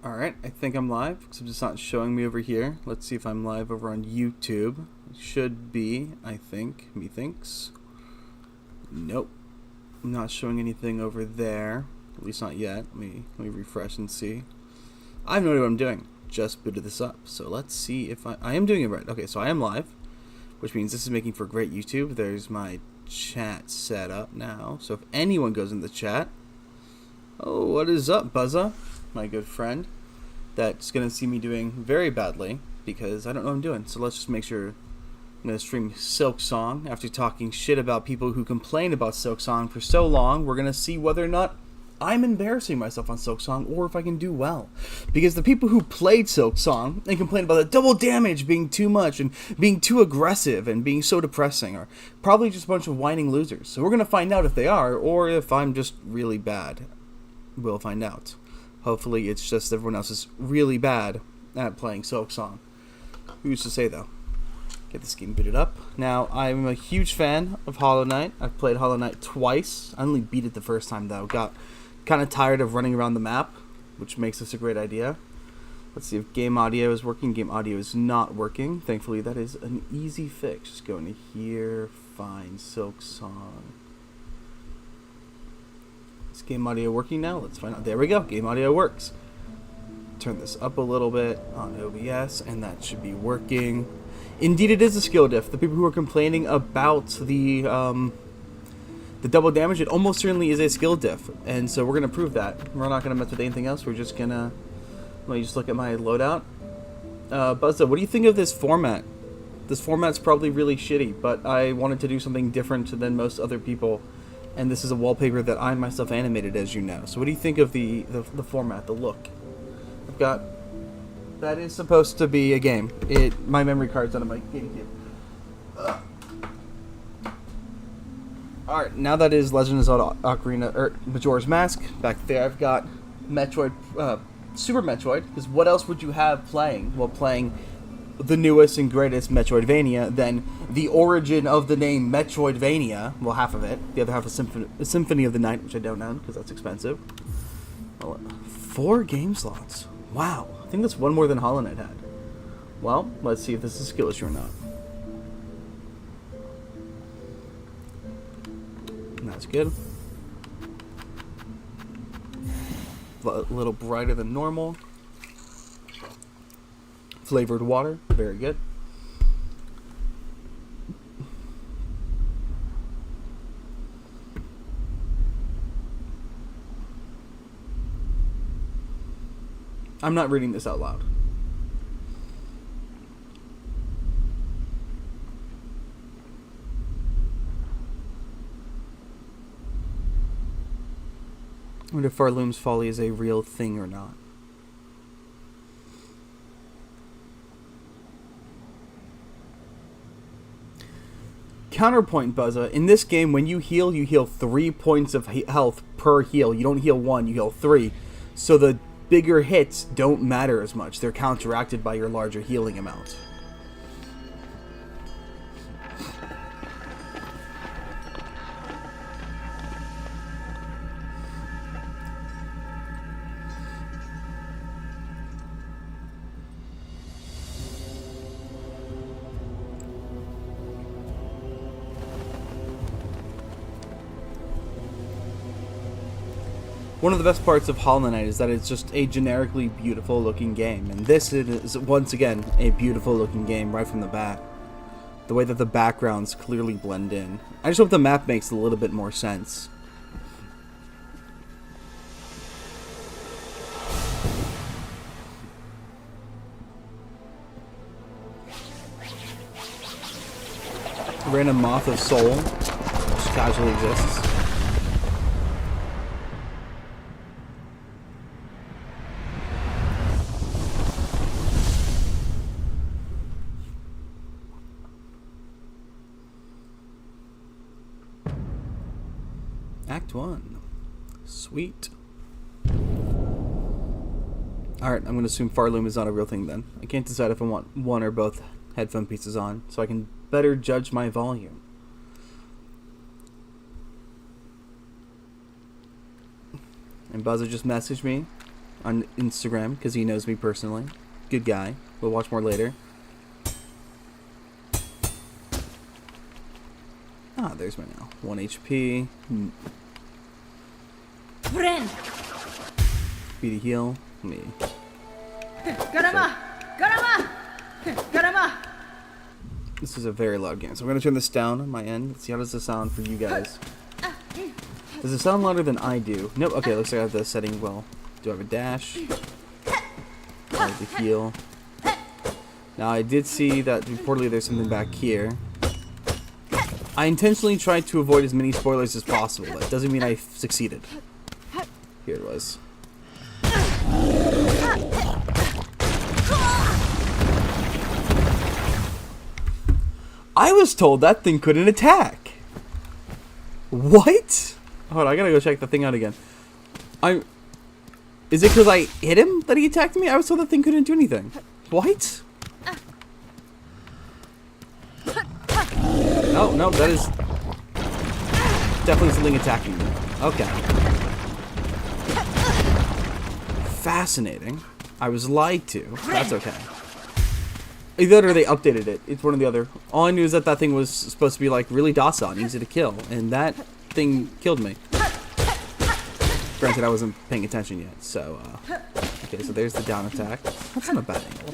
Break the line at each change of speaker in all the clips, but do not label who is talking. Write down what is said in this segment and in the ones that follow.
Alright, I think I'm live, except it's not showing me over here. Let's see if I'm live over on YouTube. It should be, I think. Methinks. Nope. I'm not showing anything over there. At least not yet. Let me refresh and see. I have no idea what I'm doing. Just booted this up. So let's see if I am doing it right. Okay, so I am live, which means this is making for great YouTube. There's my chat set up now. So if anyone goes in the chat... Oh, what is up, Buzza? My good friend. That's going to see me doing very badly because I don't know what I'm doing. So let's just make sure I'm going to stream Silksong. After talking shit about people who complain about Silksong for so long, we're going to see whether or not I'm embarrassing myself on Silksong or if I can do well. Because the people who played Silksong and complained about the double damage being too much and being too aggressive and being so depressing are probably just a bunch of whining losers. So we're going to find out if they are or if I'm just really bad. We'll find out. Hopefully it's just everyone else is really bad at playing Silksong. Who's to say, though? Get this game booted up. Now, I'm a huge fan of Hollow Knight. I've played Hollow Knight twice. I only beat it the first time, though. Got kind of tired of running around the map, which makes this a great idea. Let's see if game audio is working. Game audio is not working. Thankfully, that is an easy fix. Just go into here, find Silksong. Is game audio working now? Let's find out. There we go. Game audio works. Turn this up a little bit on OBS, and that should be working. Indeed, it is a skill diff. The people who are complaining about the double damage, it almost certainly is a skill diff. And so we're going to prove that. We're not going to mess with anything else. We're just going to... Let me just look at my loadout. Buzza, what do you think of this format? This format's probably really shitty, but I wanted to do something different than most other people. And this is a wallpaper that I myself animated, as you know. So what do you think of the format, the look? I've got... That is supposed to be a game. My memory card's out of my GameCube. Alright, now that is Legend of Zelda Ocarina, or Majora's Mask. Back there I've got Metroid, Super Metroid. Because what else would you have playing while playing the newest and greatest Metroidvania than the origin of the name Metroidvania? Well, half of it. The other half is Symphony of the Night, which I don't own because that's expensive. 4 game slots. Wow. I think that's one more than Hollow Knight had. Well, let's see if this is a skill issue or not. That's good. A little brighter than normal. Flavored water, very good. I'm not reading this out loud. I wonder if Farloom's Folly is a real thing or not. Counterpoint, Buzza. In this game, when you heal 3 points of health per heal. You don't heal 1, you heal 3. So the bigger hits don't matter as much. They're counteracted by your larger healing amount. One of the best parts of Hollow Knight is that it's just a generically beautiful looking game. And this is, once again, a beautiful looking game right from the bat. The way that the backgrounds clearly blend in. I just hope the map makes a little bit more sense. Random Moth of Soul just casually exists. Act 1. Sweet. Alright, I'm going to assume Farloom is not a real thing then. I can't decide if I want one or both headphone pieces on, so I can better judge my volume. And Buzzer just messaged me on Instagram because he knows me personally. Good guy. We'll watch more later. Ah, there's my now. 1 HP. Speed to heal. Me. This is a very loud game, so I'm going to turn this down on my end. Let's see how does this sound for you guys. Does it sound louder than I do? Nope. Okay, looks like I have the setting well. Do I have a dash? I have the heal. Now I did see that reportedly there's something back here. I intentionally tried to avoid as many spoilers as possible. That doesn't mean I succeeded. Here it was. I was told that thing couldn't attack. What? Hold on, I gotta go check the thing out again. Is it because I hit him that he attacked me? I was told that thing couldn't do anything. What? No, that is definitely something attacking me. Okay. Fascinating. I was lied to. That's okay. Either or they updated it. It's one or the other. All I knew is that that thing was supposed to be like really docile and easy to kill, and that thing killed me. Granted, I wasn't paying attention yet, so okay. So there's the down attack. That's not a bad angle.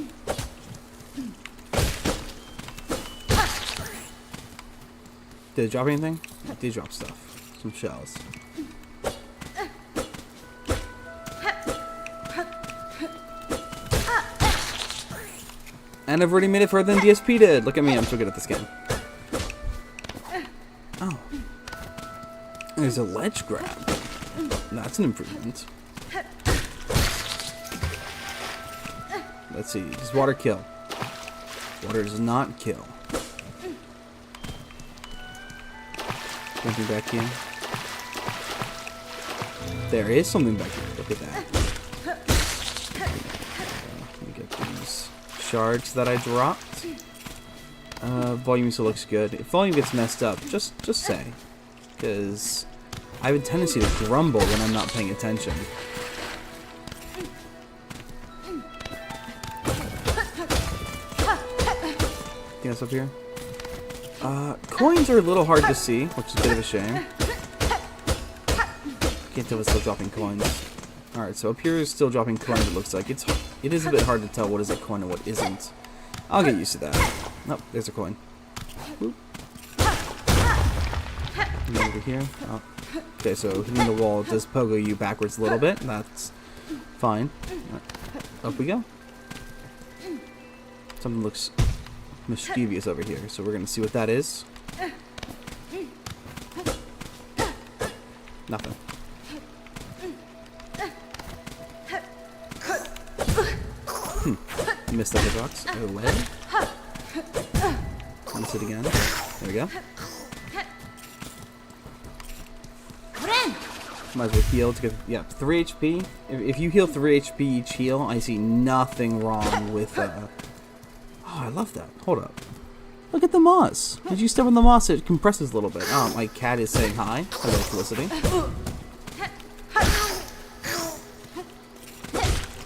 Did it drop anything? It did drop stuff. Some shells. And I've already made it further than DSP did. Look at me, I'm so good at this game. Oh. There's a ledge grab. That's an improvement. Let's see. Does water kill? Water does not kill. Something back here. There is something back here. Look at that. Let me get these shards that I dropped. Volume still looks good. If volume gets messed up, just say. Because I have a tendency to grumble when I'm not paying attention. Anything else up here? Coins are a little hard to see, which is a bit of a shame. Can't tell if it's still dropping coins. Alright, so up here is still dropping coins, it looks like. It is a bit hard to tell what is a coin and what isn't. I'll get used to that. Oh, there's a coin. Whoop. And over here. Oh. Okay, so hitting the wall does pogo you backwards a little bit. That's fine. Up we go. Something looks mischievous over here, so we're gonna see what that is. Nothing. Missed that hitbox. Away. Miss it again. There we go. Might as well heal to get 3 HP. If you heal 3 HP each heal, I see nothing wrong with Oh, I love that. Hold up. Look at the moss. Did you step on the moss? It compresses a little bit. Oh, my cat is saying hi. Hello, Felicity.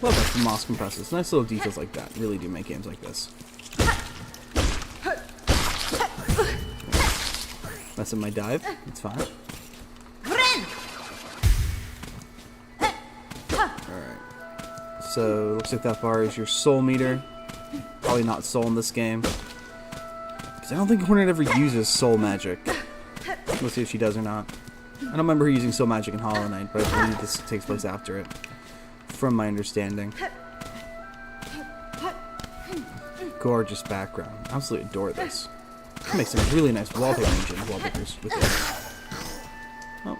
Love that the moss compresses. Nice little details like that really do make games like this. Mess up my dive. It's fine. Alright. So, looks like that bar is your soul meter. Probably not soul in this game. Because I don't think Hornet ever uses soul magic. We'll see if she does or not. I don't remember her using soul magic in Hollow Knight, but I believe this takes place after it. From my understanding. Gorgeous background. Absolutely adore this. Makes some really nice wallpaper engine wallpapers with it. Oh.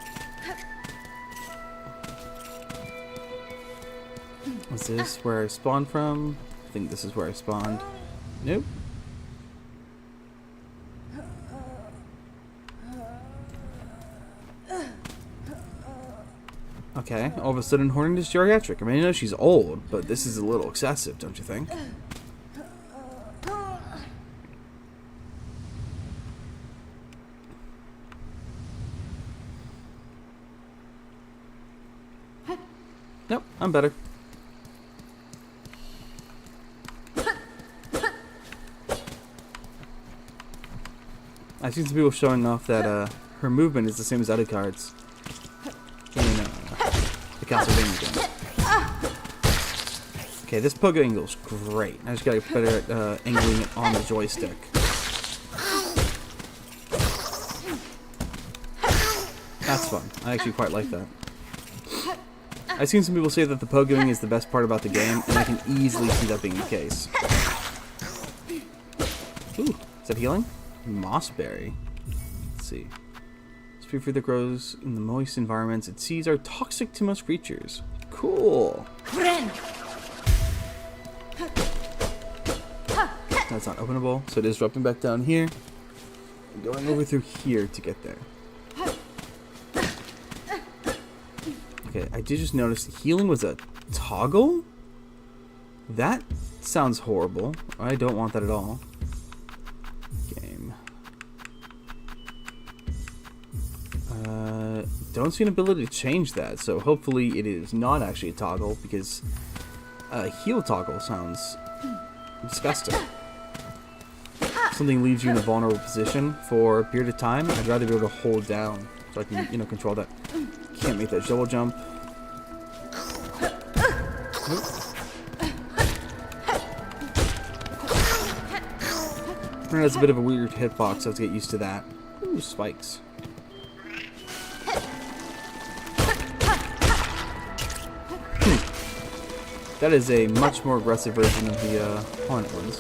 Is this where I spawned from? I think this is where I spawned. Nope. Okay, all of a sudden Hornet is geriatric. I mean, I know she's old, but this is a little excessive, don't you think? Nope, I'm better. I've seen some people showing off that her movement is the same as other cards in the Castlevania game. Okay, this pogo angle's great. I just gotta get better at angling it on the joystick. That's fun. I actually quite like that. I've seen some people say that the pogoing is the best part about the game, and I can easily see that being the case. Ooh, is that healing? Mossberry. Let's see. This free fruit that grows in the moist environments its seeds are toxic to most creatures. Cool. That's not openable, so it is dropping back down here. I'm going over through here to get there. Okay, I did just notice healing was a toggle? That sounds horrible. I don't want that at all. Game. Don't see an ability to change that, so hopefully it is not actually a toggle, because a heal toggle sounds disgusting. If something leaves you in a vulnerable position for a period of time, I'd rather be able to hold down so I can, control that. Can't make that double jump. That's a bit of a weird hitbox, so let's get used to that. Ooh, spikes. That is a much more aggressive version of the Hornet ones.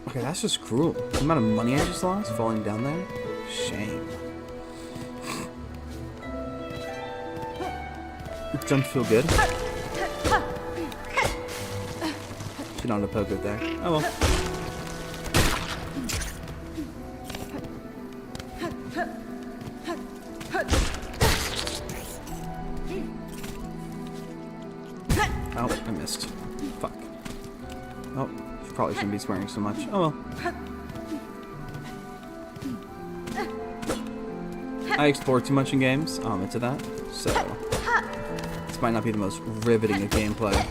Okay, that's just cruel. The amount of money I just lost falling down there? Shame. Jumps feel good. Should not have poked it there. Oh well. Oh, I missed. Fuck. Oh, probably shouldn't be swearing so much. Oh well. I explore too much in games. I'll admit to that. So, this might not be the most riveting of gameplay.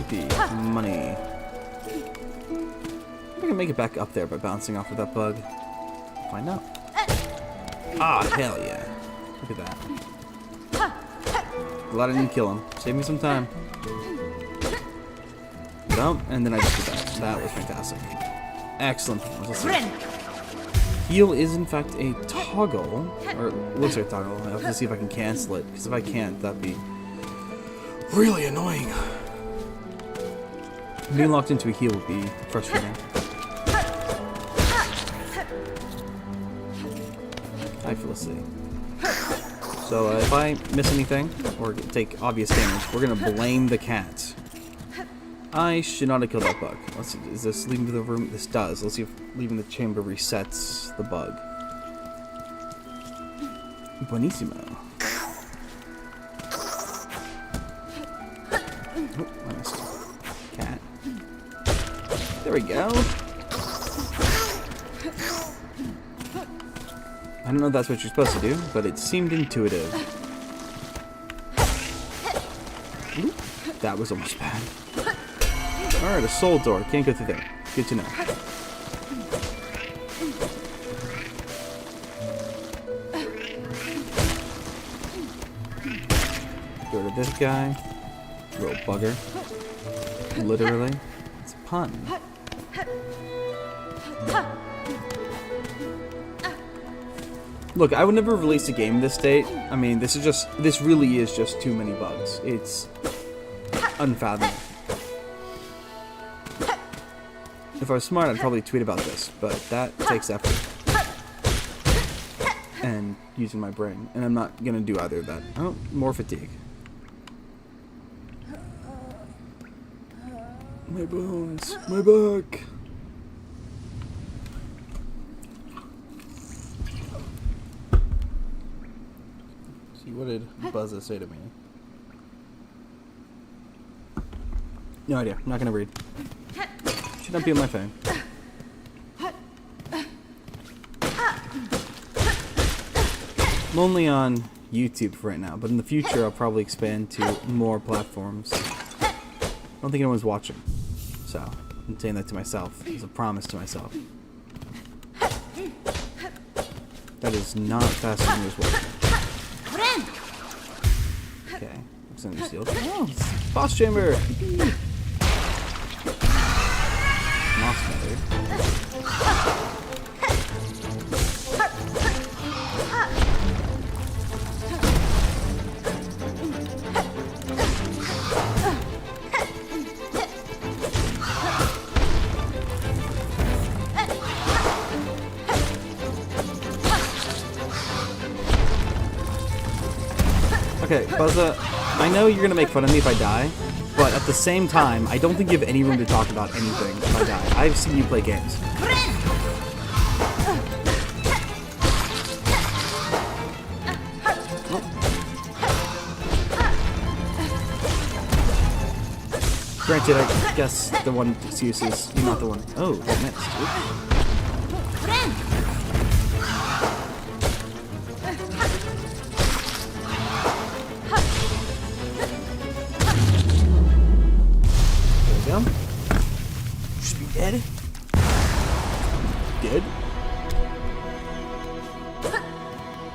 The money. I can make it back up there by bouncing off of that bug. Find out. Ah, hell yeah. Look at that. Glad I didn't kill him. Save me some time. Jump, and then I just did that. That was fantastic. Excellent. Let's see. Heal is in fact a toggle, or it looks like a toggle. I have to see if I can cancel it, because if I can't, that'd be really annoying. Being locked into a heal would be frustrating. Hi, Felicity. So if I miss anything, or take obvious damage, we're gonna blame the cat. I should not have killed that bug. Let's see, is this leaving the room? This does. Let's see if leaving the chamber resets the bug. Buonissimo. Oh, I missed. Cat. There we go. I don't know if that's what you're supposed to do, but it seemed intuitive. Ooh, that was almost bad. Alright, a soul door. Can't go through there. Good to know. Go to this guy. Little bugger. Literally. It's a pun. Look, I would never release a game in this state. I mean, this really is just too many bugs. It's unfathomable. If I was smart, I'd probably tweet about this, but that takes effort. And using my brain. And I'm not gonna do either of that. Oh, more fatigue. My bones. My back. See, what did Buzza say to me? No idea. I'm not gonna read. Should not be on my phone. I'm only on YouTube for right now, but in the future I'll probably expand to more platforms. I don't think anyone's watching, so I'm saying that to myself as a promise to myself. That is not fast as working. Okay, what's in the sealed? Oh, boss chamber! Moss feather. Okay, Buzza, I know you're gonna make fun of me if I die, but at the same time, I don't think you have any room to talk about anything if I die. I've seen you play games. Granted, I guess the one excuse is you're not the one. Oh, that missed. There we go. Should be dead. Dead.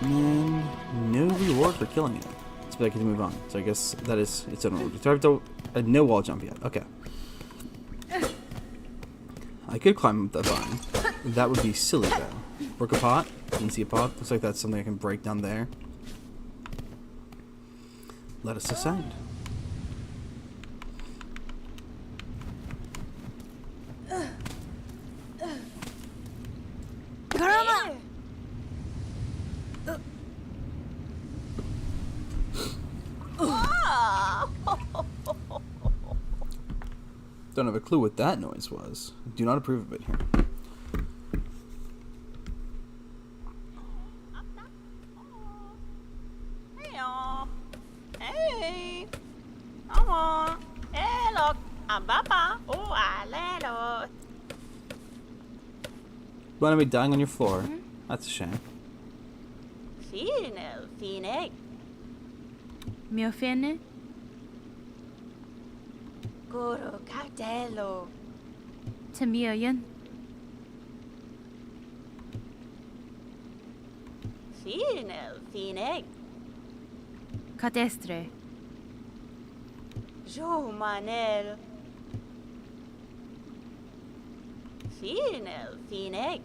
And no reward for killing it. But I can move on. So I guess that is its own reward. So I have to no wall jump yet. Okay. I could climb up that vine. That would be silly though. Work a pot. Didn't see a pot. Looks like that's something I can break down there. Let us ascend. Don't have a clue what that noise was. Do not approve of it here.
Hey, come on. Hey, look, I'm Papa. Oh, I let it.
Why am I dying on your floor? That's a shame.
Final, Phoenix.
Mio fine?
Guru Cartello.
Tamillion?
Final, Phoenix.
Cadestre?
Jo Manel. Final, Phoenix.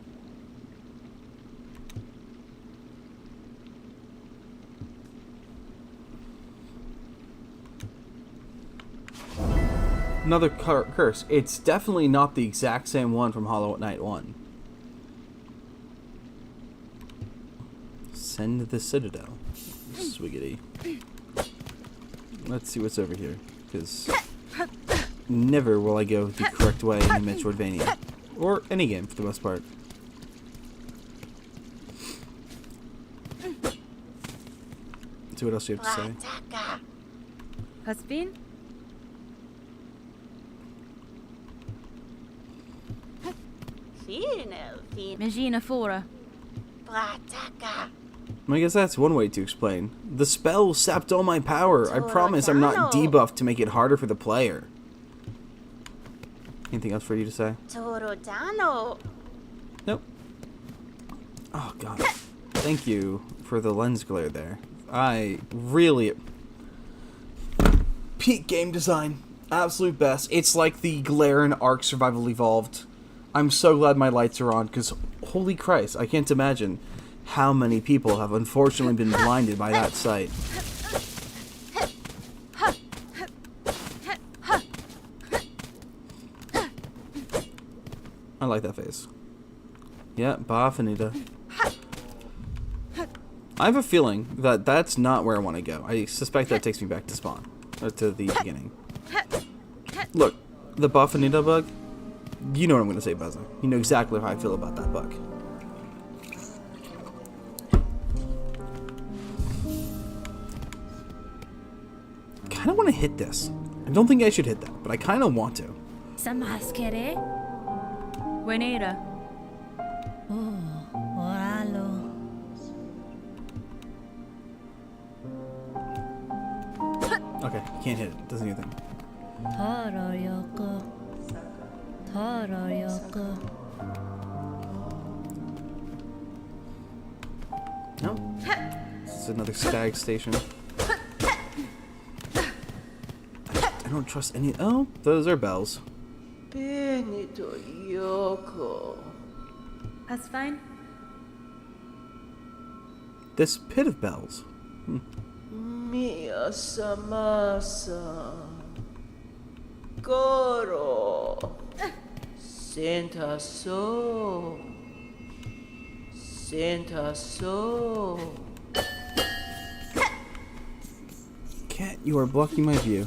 Another curse. It's definitely not the exact same one from Hollow Knight 1. Send the Citadel. Swiggity. Let's see what's over here. Because never will I go the correct way in Metroidvania. Or any game, for the most part. Let's see what else you have to say.
Husband? Magina Fora.
I guess that's one way to explain. The spell sapped all my power. I promise I'm not debuffed to make it harder for the player. Anything else for you to say?
Torodano.
Nope. Oh, God. Thank you for the lens glare there. I really... Peak game design. Absolute best. It's like the glare in Ark Survival Evolved. I'm so glad my lights are on, because holy Christ, I can't imagine how many people have unfortunately been blinded by that sight. I like that face. Yeah, bye, Finita. I have a feeling that that's not where I want to go. I suspect that takes me back to spawn. Or to the beginning. Look, the Buffinita bug. You know what I'm going to say, Buzza. You know exactly how I feel about that bug. I kind of want to hit this. I don't think I should hit that, but I kind of want to.
Samaskere? Buenera.
Oh, oralo.
Okay, you can't hit it. Doesn't do anything. No. This is another stag station. I don't trust any. Oh, those are bells.
Benito Yoko.
That's fine.
This pit of bells.
Mia Samasa. Goro. Santa So. Santa So.
Cat, you are blocking my view.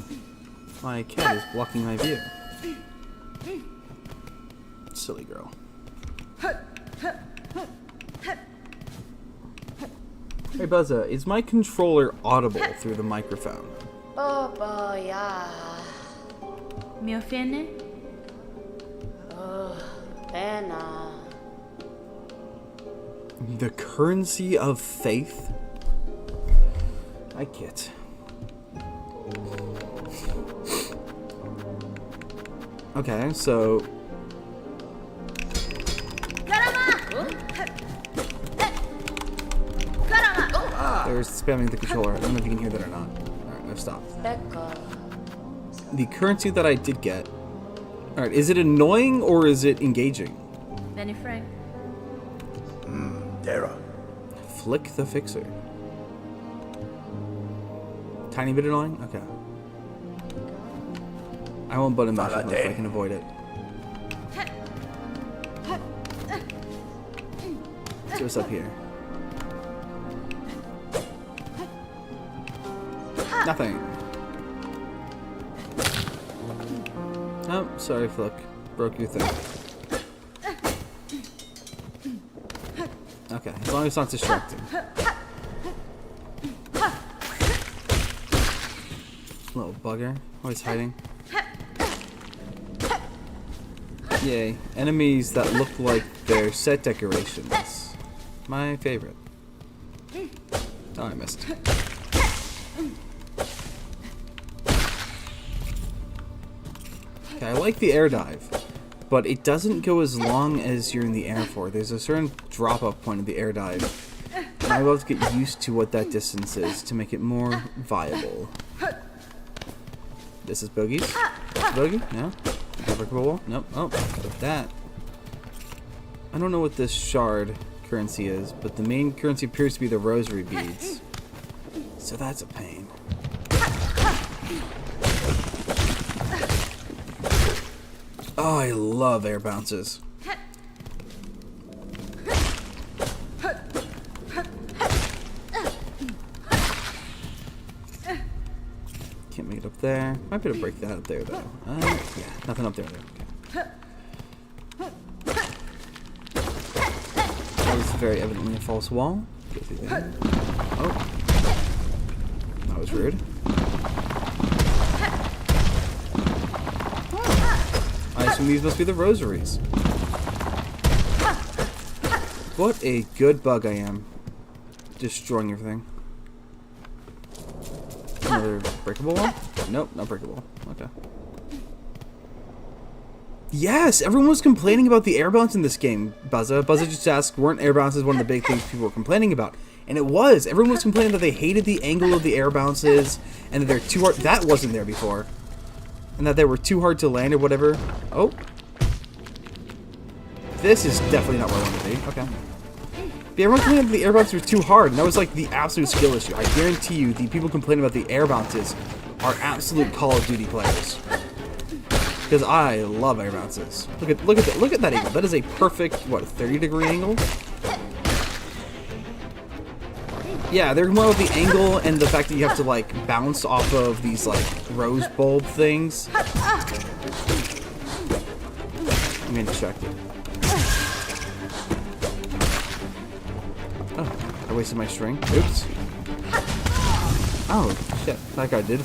My cat is blocking my view. Silly girl. Hey Buzza, is my controller audible through the microphone?
Baba ya.
Mi offende?
Pena.
The currency of faith? I get. Okay, so they're spamming the controller. I don't know if you can hear that or not. Alright, I've stopped. The currency that I did get. Alright, is it annoying or is it engaging?
Benny Frank.
Dara.
Flick the fixer. Tiny bit annoying? Okay. I won't button mash it if I can avoid it. So what's up here? Nothing. Oh, sorry, Flick. Broke your thing. Okay, as long as it's not distracting. Little bugger. Always hiding. Yay. Enemies that look like they're set decorations. My favorite. Oh, I missed. Okay, I like the air dive, but it doesn't go as long as you're in the air for. There's a certain drop-off point of the air dive, and I love to get used to what that distance is to make it more viable. This is bogeys. Bogey? No? Unbreakable wall? Nope. Oh, with that. I don't know what this shard currency is, but the main currency appears to be the rosary beads. So that's a pain. Oh, I love air bounces. Can't make it up there. Might be able to break that up there, though. Yeah, nothing up there, though. Okay. That was very evidently a false wall. Go through there. Oh. That was rude. I assume these must be the rosaries. What a good bug I am. Destroying everything. Another breakable one? Nope, not breakable. Okay. Yes, everyone was complaining about the air bounce in this game, Buzza. Buzza just asked, weren't air bounces one of the big things people were complaining about? And it was. Everyone was complaining that they hated the angle of the air bounces, and that they're too hard. That wasn't there before. And that they were too hard to land or whatever. Oh. This is definitely not where I want to be. Okay. But everyone complained that the air bounces were too hard, and that was like the absolute skill issue. I guarantee you, the people complaining about the air bounces are absolute Call of Duty players. Because I love air bounces. Look at that angle. That is a perfect, what, 30-degree angle? Yeah, they're more about the angle and the fact that you have to like bounce off of these like rose bulb things. I'm getting distracted. Oh, I wasted my string. Oops. Oh, shit. That guy did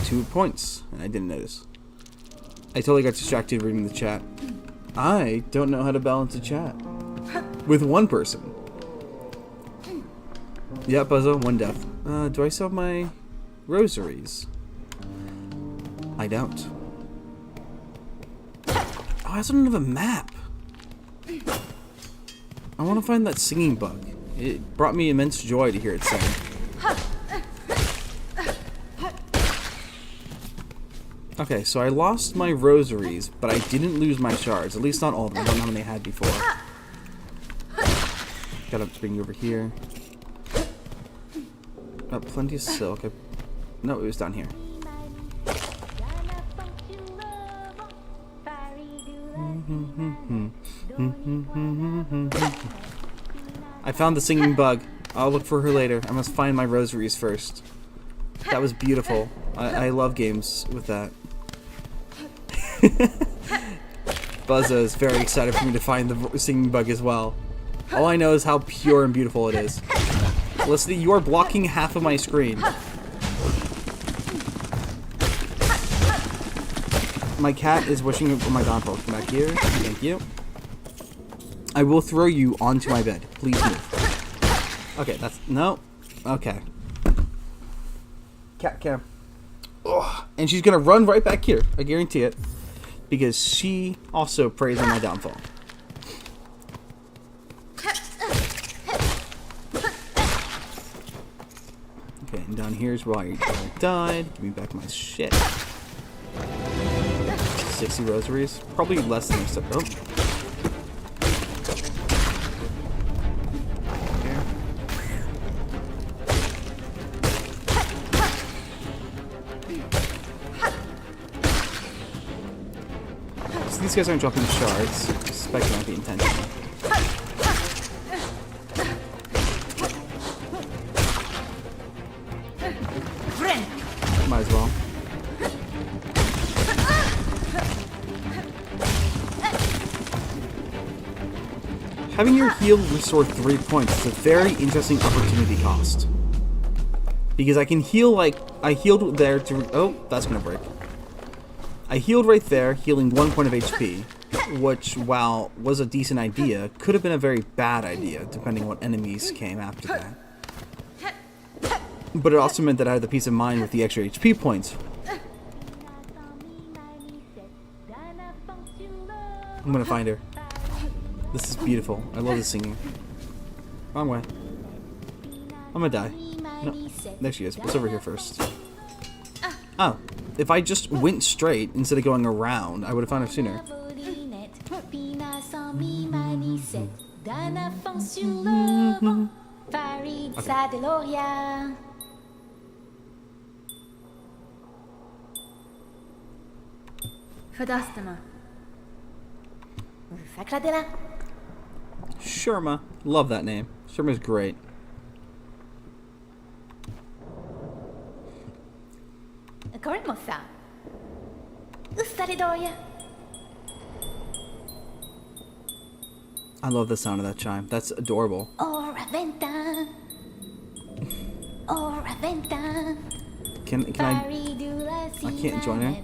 2 points, and I didn't notice. I totally got distracted reading the chat. I don't know how to balance a chat. With one person. Yeah, Buzzo, one death. Do I still have my rosaries? I don't. Oh, I also don't have a map. I want to find that singing bug. It brought me immense joy to hear it sing. Okay, so I lost my rosaries, but I didn't lose my shards. At least not all of them. I don't know how many I had before. Gotta bring you over here. Oh, plenty of silk. No, it was down here. I found the singing bug. I'll look for her later. I must find my rosaries first. That was beautiful. I love games with that. Buzzo is very excited for me to find the singing bug as well. All I know is how pure and beautiful it is. Felicity, you are blocking half of my screen. My cat is wishing for my downfall. Come back here. Thank you. I will throw you onto my bed. Please move. Okay, that's... No. Okay. Cat cam. Ugh. And she's gonna run right back here. I guarantee it. Because she also preys on my downfall. Okay, and down here's where I died. Give me back my shit. 60 rosaries. Probably less than this. Oh. So these guys aren't dropping shards. I suspect it might be intentional. Might as well. Having your heal restore 3 points is a very interesting opportunity cost. Because I can heal like... I healed there to... Oh, that's gonna break. I healed right there, healing 1 point of HP. Which, while was a decent idea, could have been a very bad idea, depending on what enemies came after that. But it also meant that I had the peace of mind with the extra HP points. I'm gonna find her. This is beautiful. I love the singing. Wrong way. I'm gonna die. No, there she is. What's over here first? Oh, if I just went straight instead of going around, I would have found her sooner. Okay.
Fadastama.
Sherma. Love that name. Sherma's great. I love the sound of that chime. That's adorable. Can I can't join her.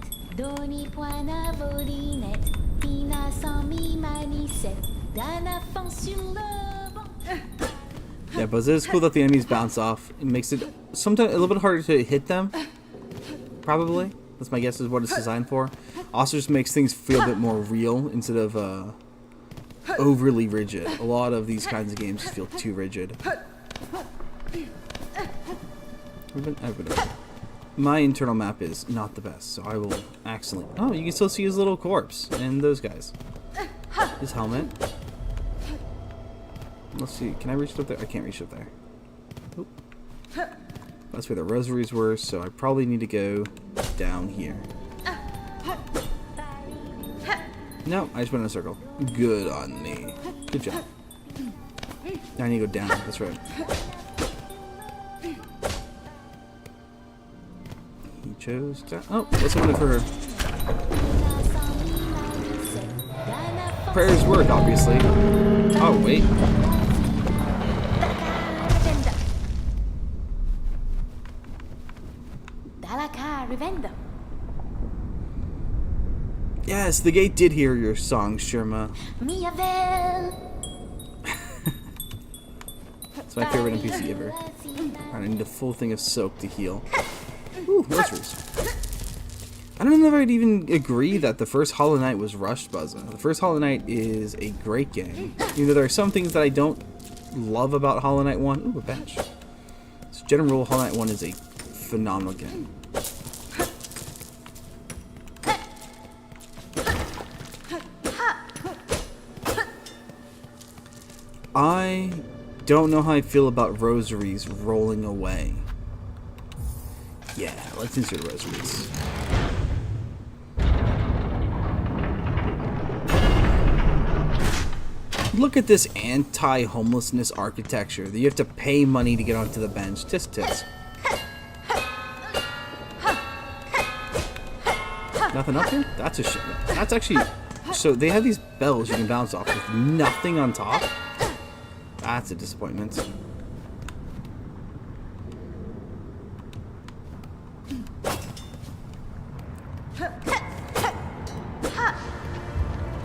Yeah, but it's cool that the enemies bounce off. It makes it sometimes a little bit harder to hit them. Probably. That's my guess is what it's designed for. Also just makes things feel a bit more real instead of overly rigid. A lot of these kinds of games feel too rigid. My internal map is not the best, so I will accidentally... Oh, you can still see his little corpse and those guys. His helmet. Let's see, can I reach it up there? I can't reach it up there. Oop. That's where the rosaries were, so I probably need to go down here. No, I just went in a circle. Good on me. Good job. Now I need to go down, that's right. He chose to... Oh, let's open it for her. Prayers work, obviously. Oh, wait. Yes, the gate did hear your song, Sherma. It's my favorite NPC ever. I need a full thing of soak to heal. Ooh, rosaries. I don't know if I'd even agree that the first Hollow Knight was rushed, Buzza. The first Hollow Knight is a great game. Even though there are some things that I don't love about Hollow Knight 1. Ooh, a bench. So general rule, Hollow Knight 1 is a phenomenal game. I don't know how I feel about rosaries rolling away. Yeah, let's insert rosaries. Look at this anti-homelessness architecture that you have to pay money to get onto the bench. Tisk tisk. Nothing up here? That's a shit. That's actually... So they have these bells you can bounce off with nothing on top. That's a disappointment.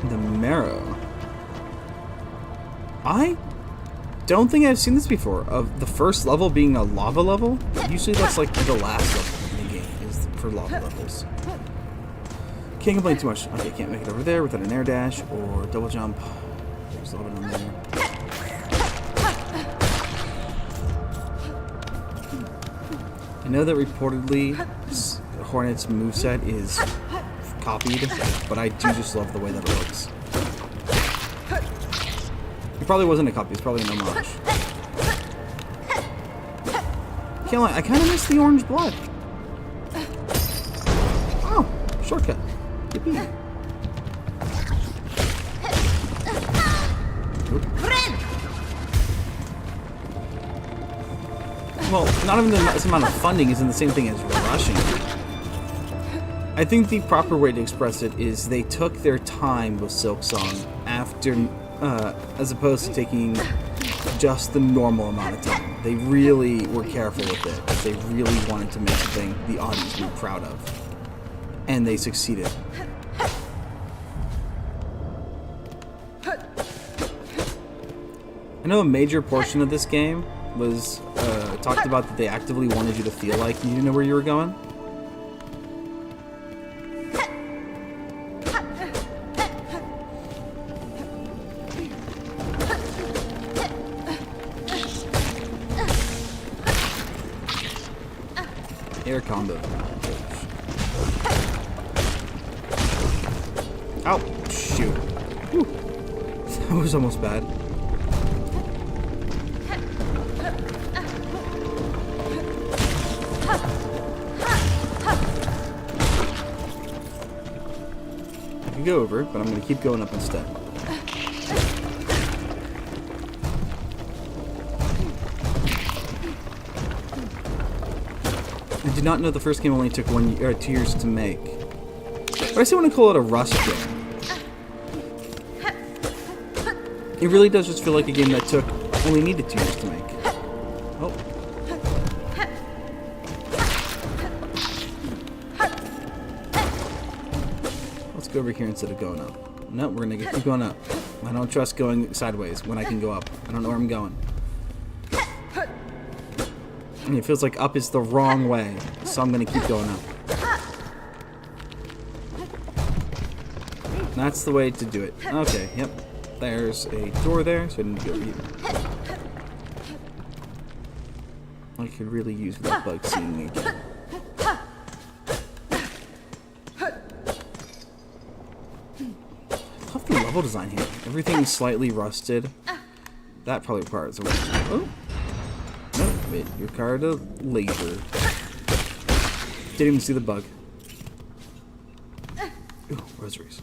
The marrow. I don't think I've seen this before. Of the first level being a lava level. Usually that's like the last level in the game is for lava levels. Can't complain too much. Okay, can't make it over there without an air dash or double jump. There's a little bit on there. I know that reportedly Hornet's moveset is copied, but I do just love the way that it looks. It probably wasn't a copy, it's probably an homage. Can't lie, I kind of miss the orange blood. Oh, shortcut. Yippee. Well, not even the amount of funding isn't the same thing as rushing. I think the proper way to express it is they took their time with Silksong after, as opposed to taking just the normal amount of time. They really were careful with it. They really wanted to make something the audience would be proud of. And they succeeded. I know a major portion of this game was talked about that they actively wanted you to feel like you didn't know where you were going. Air combo. Oh, shoot. Whew. That was almost bad. I can go over, but I'm going to keep going up instead. I did not know the first game only took 2 years to make. But I still want to call it a rush game. It really does just feel like a game that only needed 2 years to make. Oh. Let's go over here instead of going up. No, we're going to keep going up. I don't trust going sideways when I can go up. I don't know where I'm going. And it feels like up is the wrong way, so I'm going to keep going up. That's the way to do it. Okay, yep. There's a door there, so I didn't go over here. I could really use that bug seeing me again. I love the level design here. Everything's slightly rusted. That probably requires a... Oh! No, it required a laser. Didn't even see the bug. Ooh, rosaries.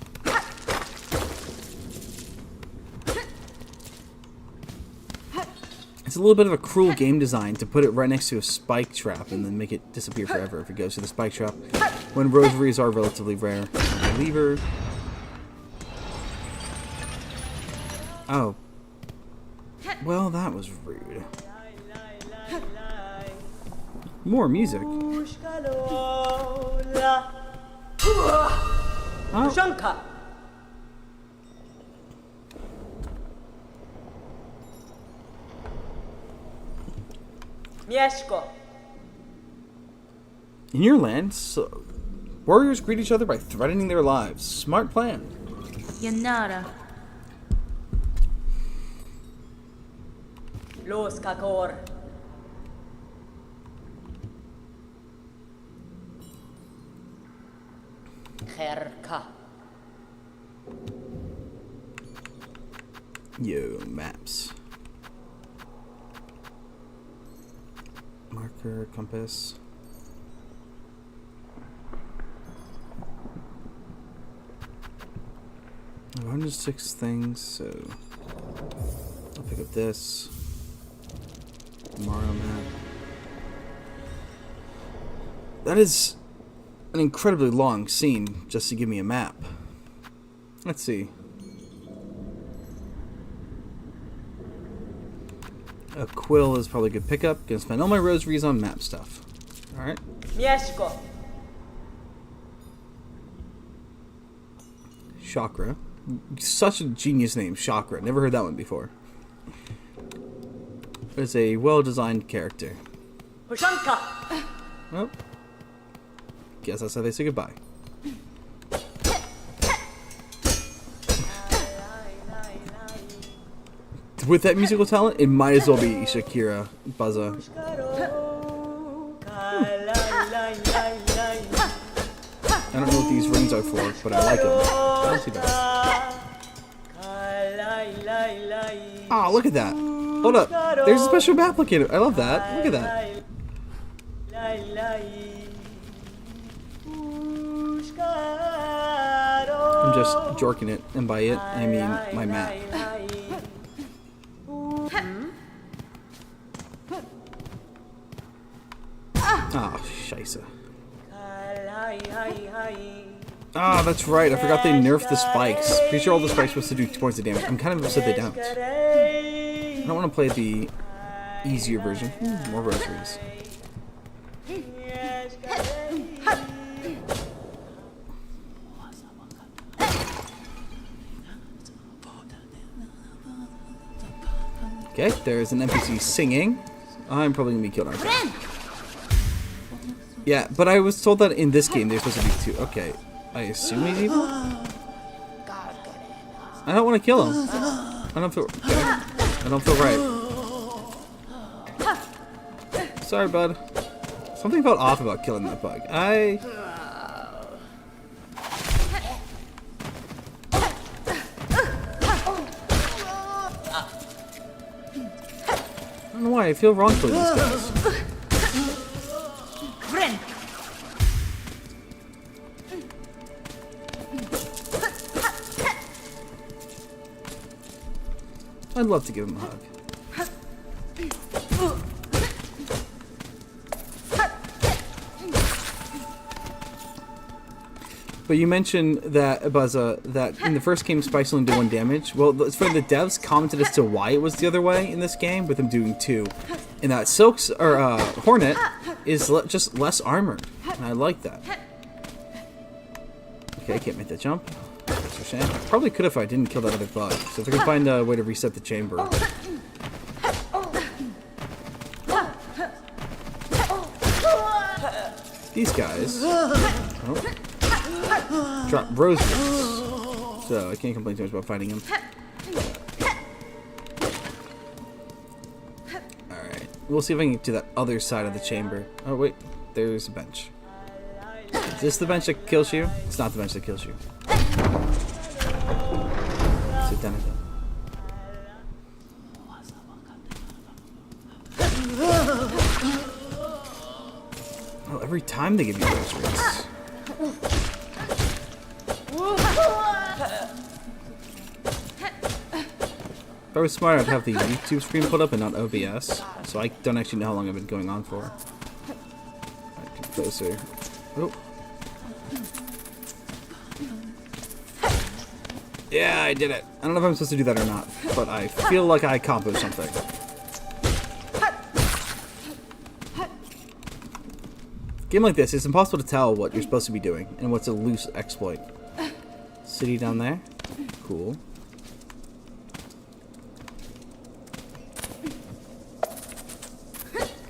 It's a little bit of a cruel game design to put it right next to a spike trap and then make it disappear forever if it goes to the spike trap, when rosaries are relatively rare. Lever. Oh. Well, that was rude. More music. Oh. In your land, so Warriors greet each other by threatening their lives. Smart plan.
Yanara.
Los Kakor. Herka.
Yo, maps. Marker, compass. 106 things, so I'll pick up this. Mario map. That is an incredibly long scene just to give me a map. Let's see. A quill is probably a good pickup. Gonna spend all my rosaries on map stuff. Alright.
Mieszko.
Chakra. Such a genius name, Chakra. Never heard that one before. It's a well-designed character.
Pushanka.
Well, guess that's how they say goodbye. With that musical talent, it might as well be Shakira Buzza. I don't know what these rings are for, but I like them. Not too bad. Oh, look at that. Hold up. There's a special map locator. I love that. Look at that. I'm just jorking it, and by it, I mean my map. Oh, scheisse. Ah, that's right. I forgot they nerfed the spikes. Pretty sure all the spikes were supposed to do 2 points of damage. I'm kind of upset they don't. I don't want to play the easier version. More rosaries. Okay, there's an NPC singing. I'm probably going to be killed on that. Yeah, but I was told that in this game they're supposed to be 2. Okay, I assume he's evil? I don't want to kill him. I don't feel... Okay. I don't feel right. Sorry, bud. Something felt off about killing that bug. I don't know why I feel wrong killing these guys. I'd love to give him a hug. But you mentioned that, Buzza, that in the first game Spikes only did 1 damage. Well, it's funny, the devs commented as to why it was the other way in this game, with him doing 2. And that Hornet is just less armored. And I like that. Okay, I can't make that jump. That's a shame. Probably could if I didn't kill that other bug. So if I can find a way to reset the chamber. These guys drop rosaries, so I can't complain too much about fighting them. Alright, we'll see if I can get to that other side of the chamber. Oh wait, there's a bench. Is this the bench that kills you? It's not the bench that kills you. Sit down again. Oh, every time they give you rosaries. If I was smart, I'd have the YouTube screen put up and not OBS. So I don't actually know how long I've been going on for. Alright, get closer. Oh. Yeah, I did it. I don't know if I'm supposed to do that or not, but I feel like I accomplished something. Game like this, it's impossible to tell what you're supposed to be doing and what's a loose exploit. City down there. Cool.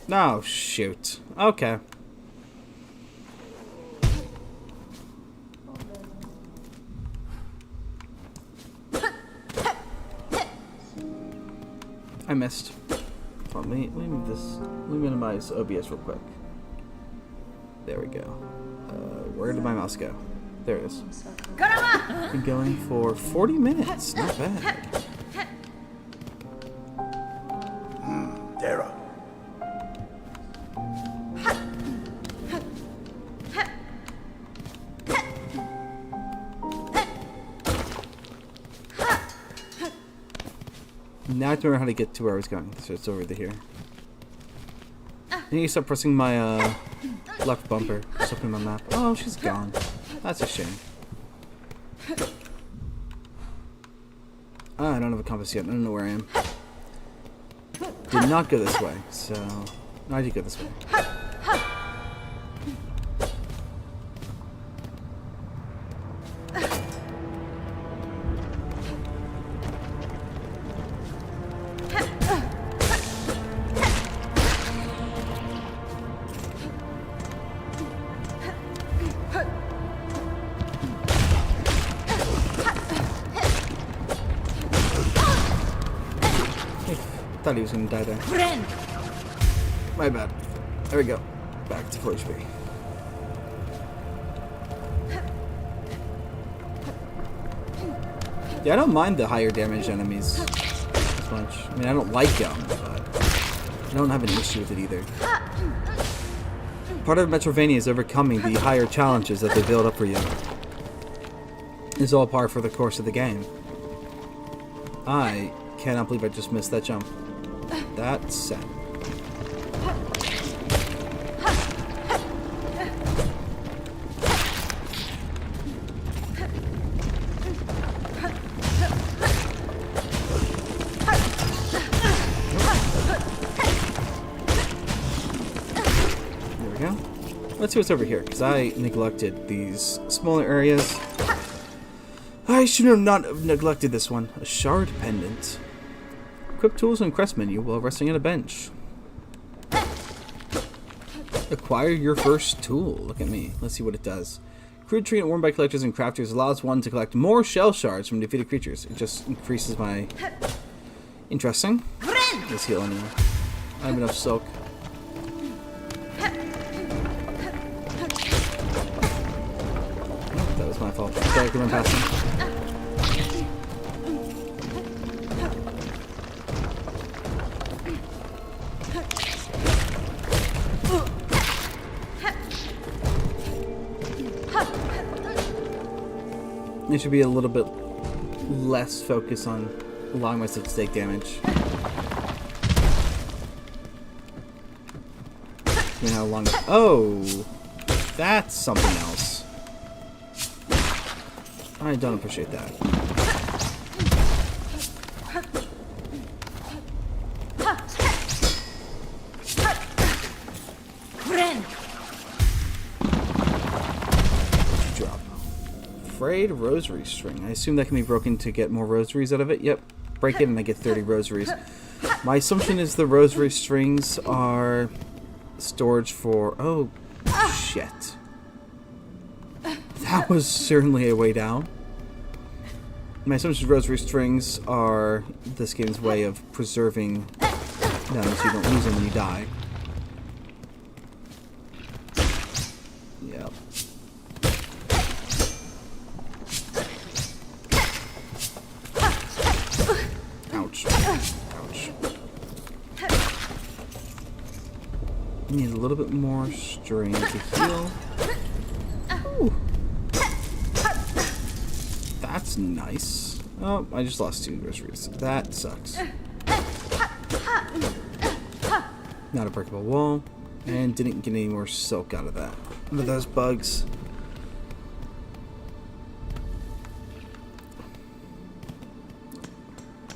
No, shoot. Okay. I missed. Hold on, let me move this. Let me minimize OBS real quick. There we go. Where did my mouse go? There it is. Been going for 40 minutes. Not bad.
Dara.
Now I have to remember how to get to where I was going. So it's over here. I need to stop pressing my left bumper. Just opening my map. Oh, she's gone. That's a shame. I don't have a compass yet. I don't know where I am. Did not go this way, so no, I did go this way. I thought he was gonna die there. My bad. There we go. Back to full HP. Yeah, I don't mind the higher damage enemies as much. I mean, I don't like them, but I don't have an issue with it either. Part of Metrovania is overcoming the higher challenges that they build up for you. It's all par for the course of the game. I cannot believe I just missed that jump. That's sad. There we go. Let's see what's over here, because I neglected these smaller areas. I should have not have neglected this one. A shard pendant. Equip tools and quest menu while resting on a bench. Acquire your first tool. Look at me. Let's see what it does. Crude trinket worn by collectors and crafters allows one to collect more shell shards from defeated creatures. It just increases my... Interesting. Let's heal anyway. I have enough silk. Oh, that was my fault. I could run past him. It should be a little bit less focus on allowing myself to take damage. You know how long... Oh! That's something else. I don't appreciate that. Drop. Frayed rosary string. I assume that can be broken to get more rosaries out of it. Yep. Break it and I get 30 rosaries. My assumption is the rosary strings are storage for... Oh, shit. That was certainly a way down. My assumption is rosary strings are this game's way of preserving them so you don't lose them when you die. Yep. Ouch. Ouch. Need a little bit more string to heal. Ooh. That's nice. Oh, I just lost 2 rosaries. That sucks. Not a breakable wall. And didn't get any more silk out of that. But those bugs.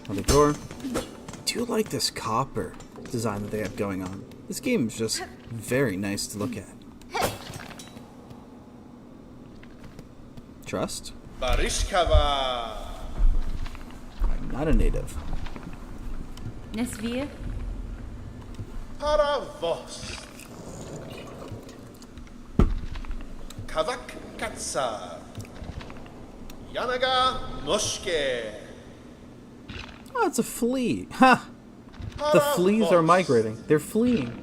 Another door. I do like this copper design that they have going on. This game is just very nice to look at. Trust?
Barishkava.
I'm not a native.
Nesvir?
Para vos. Kavak Katsar. Yanaga Moshke.
Oh, it's a flea. Ha! The fleas are migrating. They're fleeing.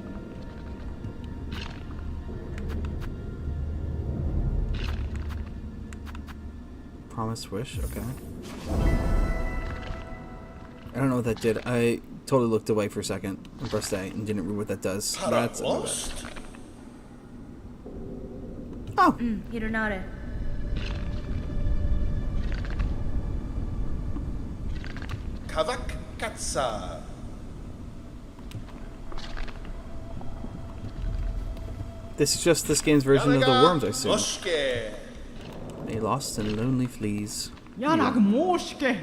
Promised wish, okay. I don't know what that did. I totally looked away for a second and pressed A and didn't read what that does. That's
Paravost.
Oh!
Hironare.
Kavak Katsar.
This is just this game's version of the worms, I assume.
Moshke.
A lost and lonely fleas.
Janak Moshke.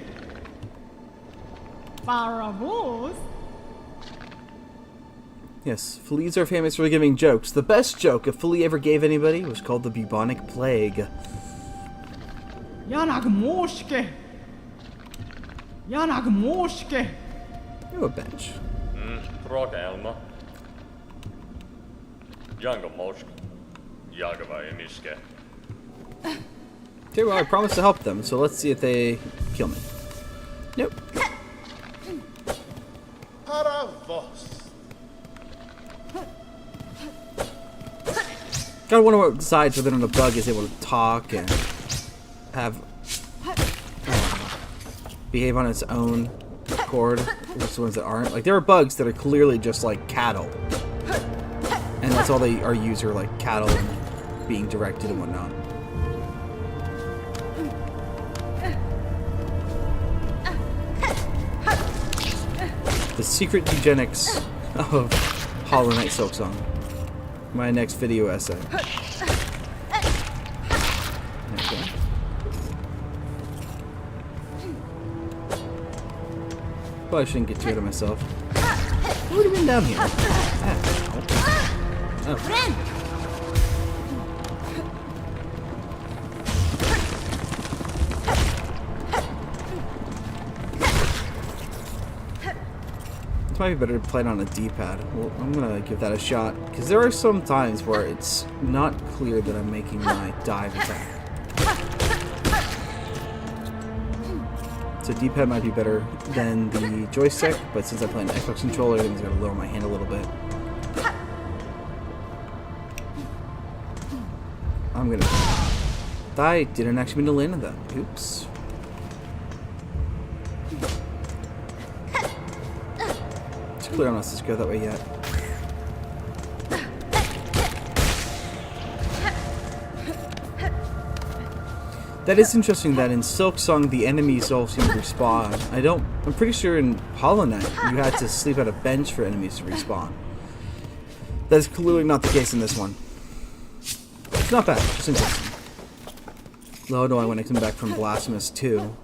Paravos.
Yes, fleas are famous for giving jokes. The best joke a flea ever gave anybody was called the bubonic plague.
Janak Moshke. Janak Moshke.
Oh, a bench.
Prokelma. Jango Mosk. Jagava Emiske.
Okay, well, I promised to help them, so let's see if they kill me. Nope.
Paravost.
Gotta wonder what decides whether or not a bug is able to talk and have behave on its own accord. There's the ones that aren't. Like, there are bugs that are clearly just like cattle, and that's all they are used are like cattle and being directed and whatnot. The secret eugenics of Hollow Knight Silksong. My next video essay. Okay. Probably shouldn't get too ahead of myself. What have you been down here? Oh. This might be better to play it on a D-pad. Well, I'm gonna give that a shot, because there are some times where it's not clear that I'm making my dive attack. So D-pad might be better than the joystick, but since I play an Xbox controller, I'm gonna lower my hand a little bit. I'm gonna... I didn't actually mean to land on that. Oops. It's clear I'm not supposed to go that way yet. That is interesting that in Silksong the enemies all seem to respawn. I'm pretty sure in Hollow Knight you had to sleep at a bench for enemies to respawn. That is clearly not the case in this one. It's not bad, just interesting. Though I when I come back from Blasphemous 2,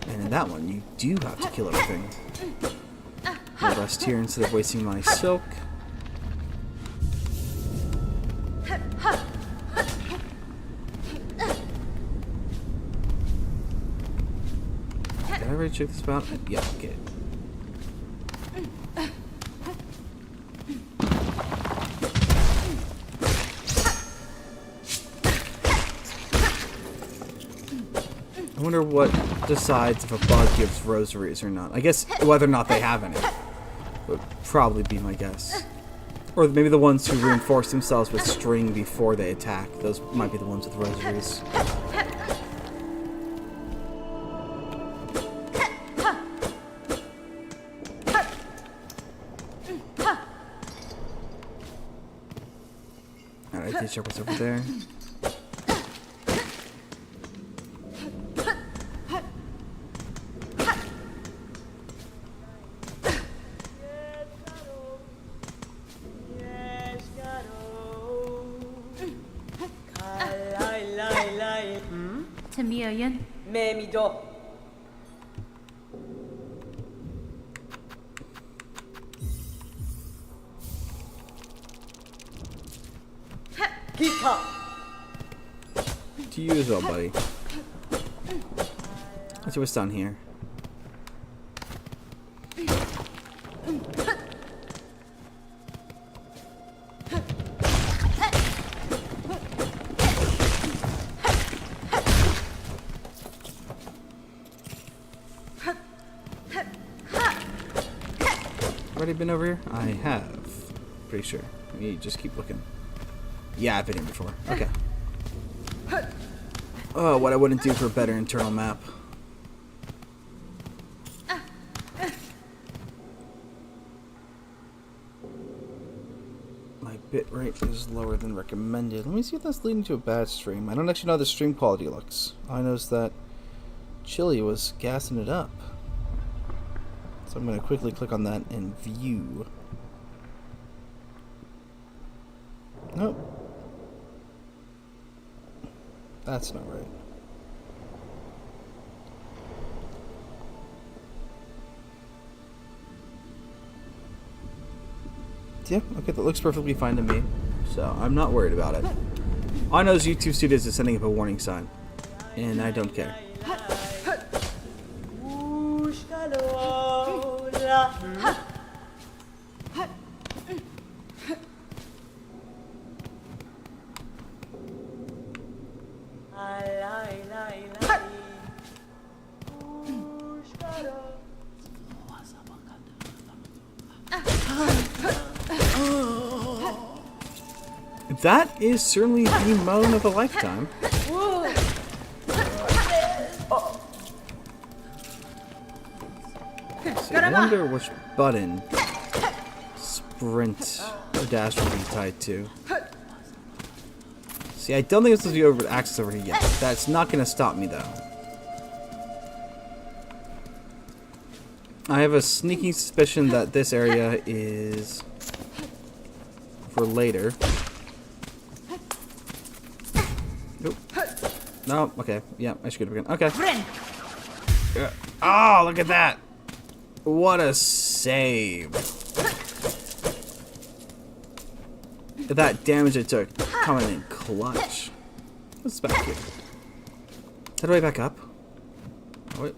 and in that one you do have to kill everything. I'll rest here instead of wasting my silk. Did I already check this out? Yeah, okay. I wonder what decides if a bug gives rosaries or not. I guess whether or not they have any would probably be my guess. Or maybe the ones who reinforce themselves with string before they attack. Those might be the ones with rosaries. Alright, let's check what's over there.
Tamiyoyan.
Memido. Kita.
To you as well, buddy. Let's see what's down here. already been over here? I have. Pretty sure. Let me just keep looking. Yeah, I've been here before. Okay. Oh, what I wouldn't do for a better internal map. My bitrate is lower than recommended. Let me see if that's leading to a bad stream. I don't actually know how the stream quality looks. I noticed that Chili was gassing it up. So I'm going to quickly click on that and view. Nope. That's not right. Yeah, okay, that looks perfectly fine to me. So I'm not worried about it. All I know is YouTube Studios is sending up a warning sign. And I don't care. That is certainly the moan of a lifetime. So I wonder which button sprint or dash will be tied to. See, I don't think it's supposed to be over access over here yet. That's not going to stop me though. I have a sneaking suspicion that this area is for later. Nope. No, okay. Yeah, I should get it again. Okay. Oh, look at that. What a save. That damage it took coming in clutch. What's back here? How do I back up? Oh, wait.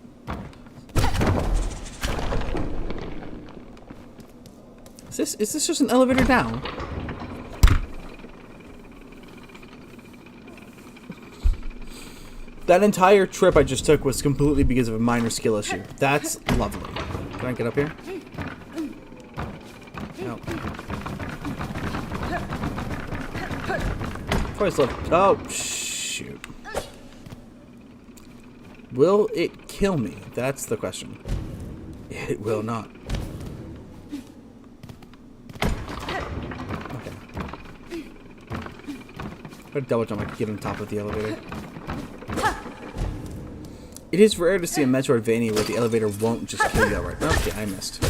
Is this just an elevator down? That entire trip I just took was completely because of a minor skill issue. That's lovely. Can I get up here? No. Oh, shoot. Will it kill me? That's the question. It will not. Okay. I'm gonna double jump. I can get on top of the elevator. It is rare to see a Metroidvania where the elevator won't just kill you outright. Okay, I missed.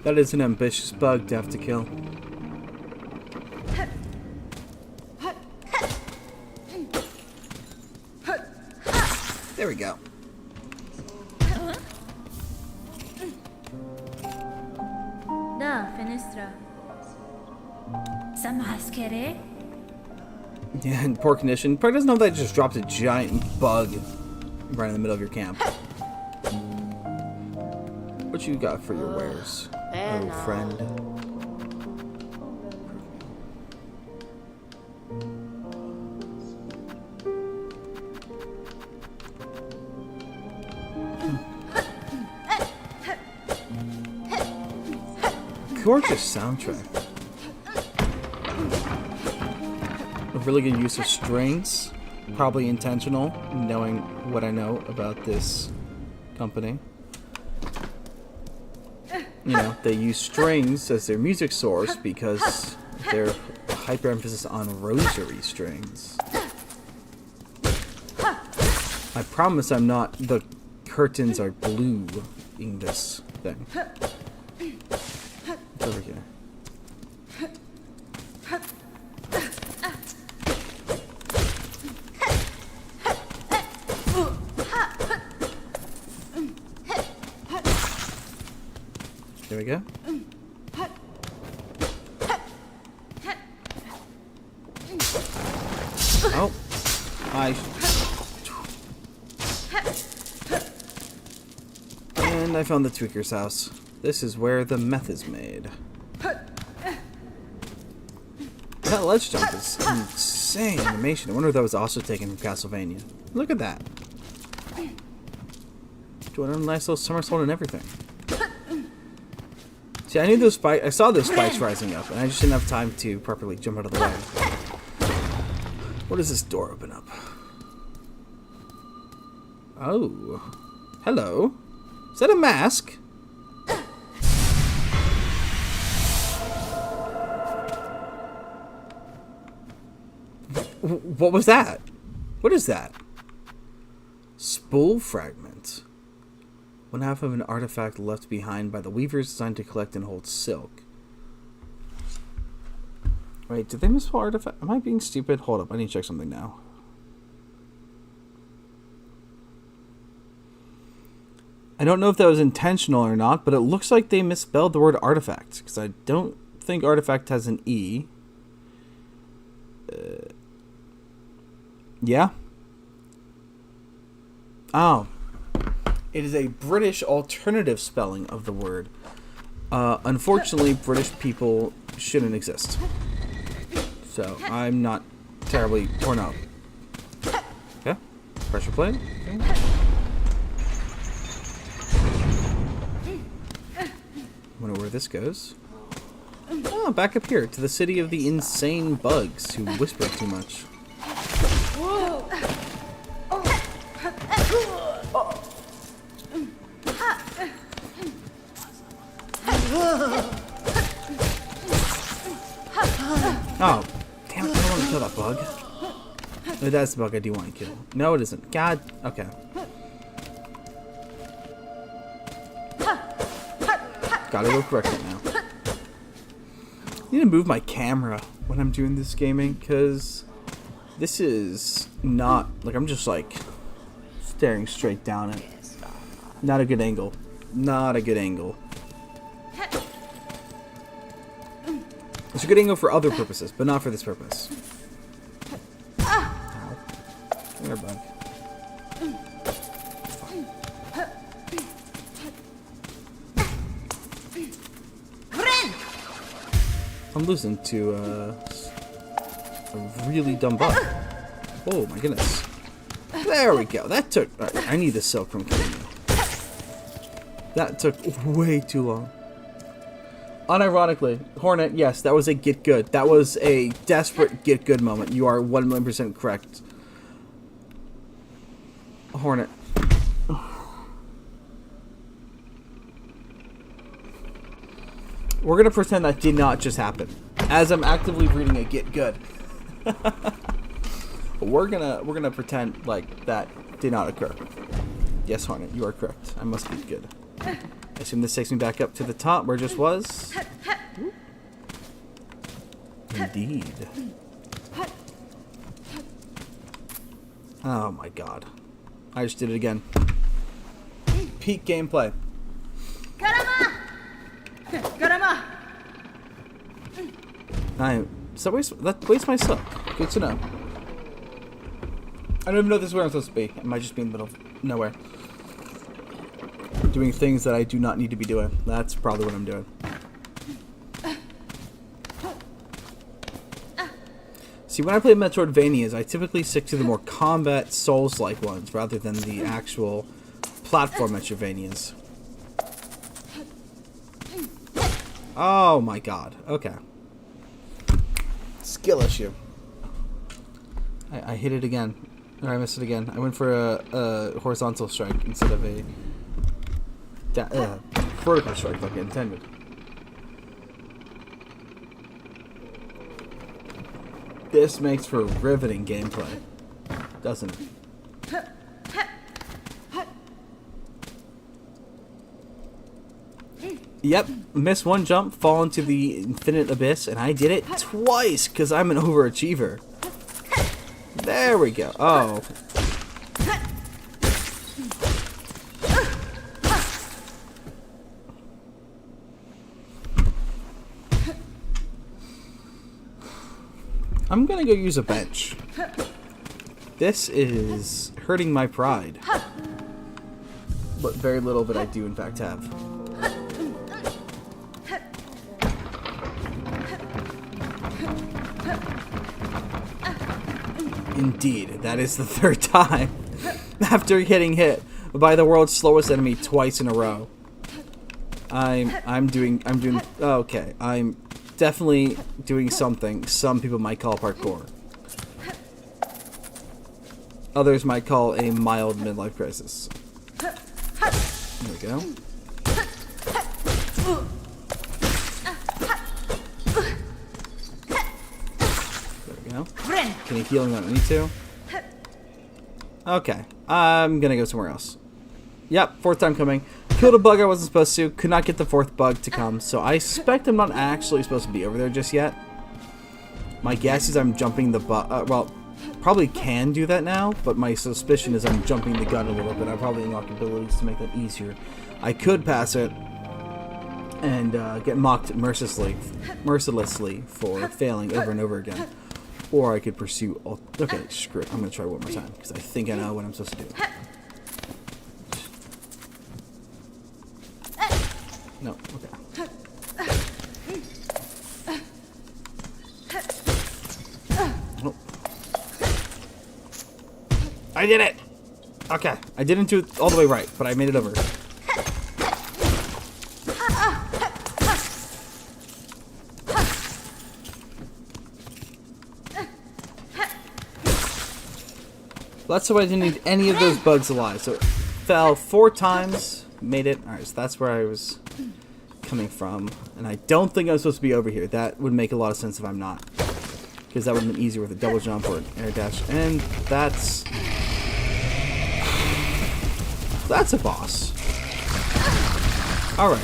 That is an ambitious bug to have to kill. There we go.
Da, fenestra. Some maschere?
Yeah, in poor condition. Probably doesn't know that I just dropped a giant bug right in the middle of your camp. What you got for your wares, oh friend? Gorgeous soundtrack. A really good use of strings. Probably intentional, knowing what I know about this company. You know, they use strings as their music source because their hyper emphasis on rosary strings. I promise I'm not the curtains are blue in this thing. It's over here. There we go. Oh, And I found the tweaker's house. This is where the meth is made. That ledge jump is insane animation. I wonder if that was also taken from Castlevania. Look at that. Doing a nice little somersault and everything. See, I knew those spikes. I saw those spikes rising up, and I just didn't have time to properly jump out of the way. What does this door open up? Oh. Hello. Is that a mask? What was that? What is that? Spool fragment. One half of an artifact left behind by the weavers designed to collect and hold silk. Wait, did they misspell artifact? Am I being stupid? Hold up, I need to check something now. I don't know if that was intentional or not, but it looks like they misspelled the word artifact. Because I don't think artifact has an E. Yeah. Oh. It is a British alternative spelling of the word. Unfortunately, British people shouldn't exist. So, I'm not terribly torn up. Okay. Pressure plate. Okay. Wonder where this goes. Oh, back up here to the city of the insane bugs who whisper too much. Oh, damn it, I don't want to kill that bug. No, that's the bug I do want to kill. No, it isn't. God, okay. Gotta go correct it now. I need to move my camera when I'm doing this gaming, because this is not, like, I'm just, like, staring straight down it. Not a good angle. Not a good angle. It's a good angle for other purposes, but not for this purpose. Ow. Come here, bug. I'm losing to a really dumb bug. Oh my goodness. There we go. That took... Right, I need the silk from killing you. That took way too long. Unironically, Hornet, yes, that was a get good. That was a desperate get good moment. You are 1,000,000% correct. Hornet. We're gonna pretend that did not just happen, as I'm actively reading a get good. we're gonna pretend like that did not occur. Yes, Hornet, you are correct. I must be good. I assume this takes me back up to the top where it just was. Indeed. Oh my god. I just did it again. Peak gameplay. That wastes my stuff. Good to know. I don't even know if this is where I'm supposed to be. I might just be in the middle of nowhere. Doing things that I do not need to be doing. That's probably what I'm doing. See, when I play Metroidvanias, I typically stick to the more combat Souls-like ones rather than the actual platform Metroidvanias. Oh my god. Okay. Skill issue. I hit it again. Or I missed it again. I went for a horizontal strike instead of a vertical strike like I intended. This makes for riveting gameplay, doesn't it? Yep, miss one jump, fall into the infinite abyss, and I did it twice because I'm an overachiever. There we go. Oh. I'm gonna go use a bench. This is hurting my pride. but very little of it I do in fact have. Indeed, that is the third time after getting hit by the world's slowest enemy twice in a row. I'm doing okay. I'm definitely doing something some people might call parkour. Others might call a mild midlife crisis. There we go. There we go. Can you heal when I don't need to? Okay. I'm gonna go somewhere else. Yep, fourth time coming. Killed a bug I wasn't supposed to. Could not get the fourth bug to come, so I suspect I'm not actually supposed to be over there just yet. My guess is I'm jumping the bug. Well, probably can do that now, but my suspicion is I'm jumping the gun a little bit. I probably unlock abilities to make that easier. I could pass it and get mocked mercilessly for failing over and over again. Or I could pursue... Okay, screw it. I'm going to try one more time, because I think I know what I'm supposed to do. No, okay. Oh. I did it! Okay, I didn't do it all the way right, but I made it over. That's why I didn't need any of those bugs alive. So it fell 4 times, made it. Alright, so that's where I was coming from. And I don't think I'm supposed to be over here. That would make a lot of sense if I'm not. Because that would have been easier with a double jump or an air dash. And that's a boss. Alright.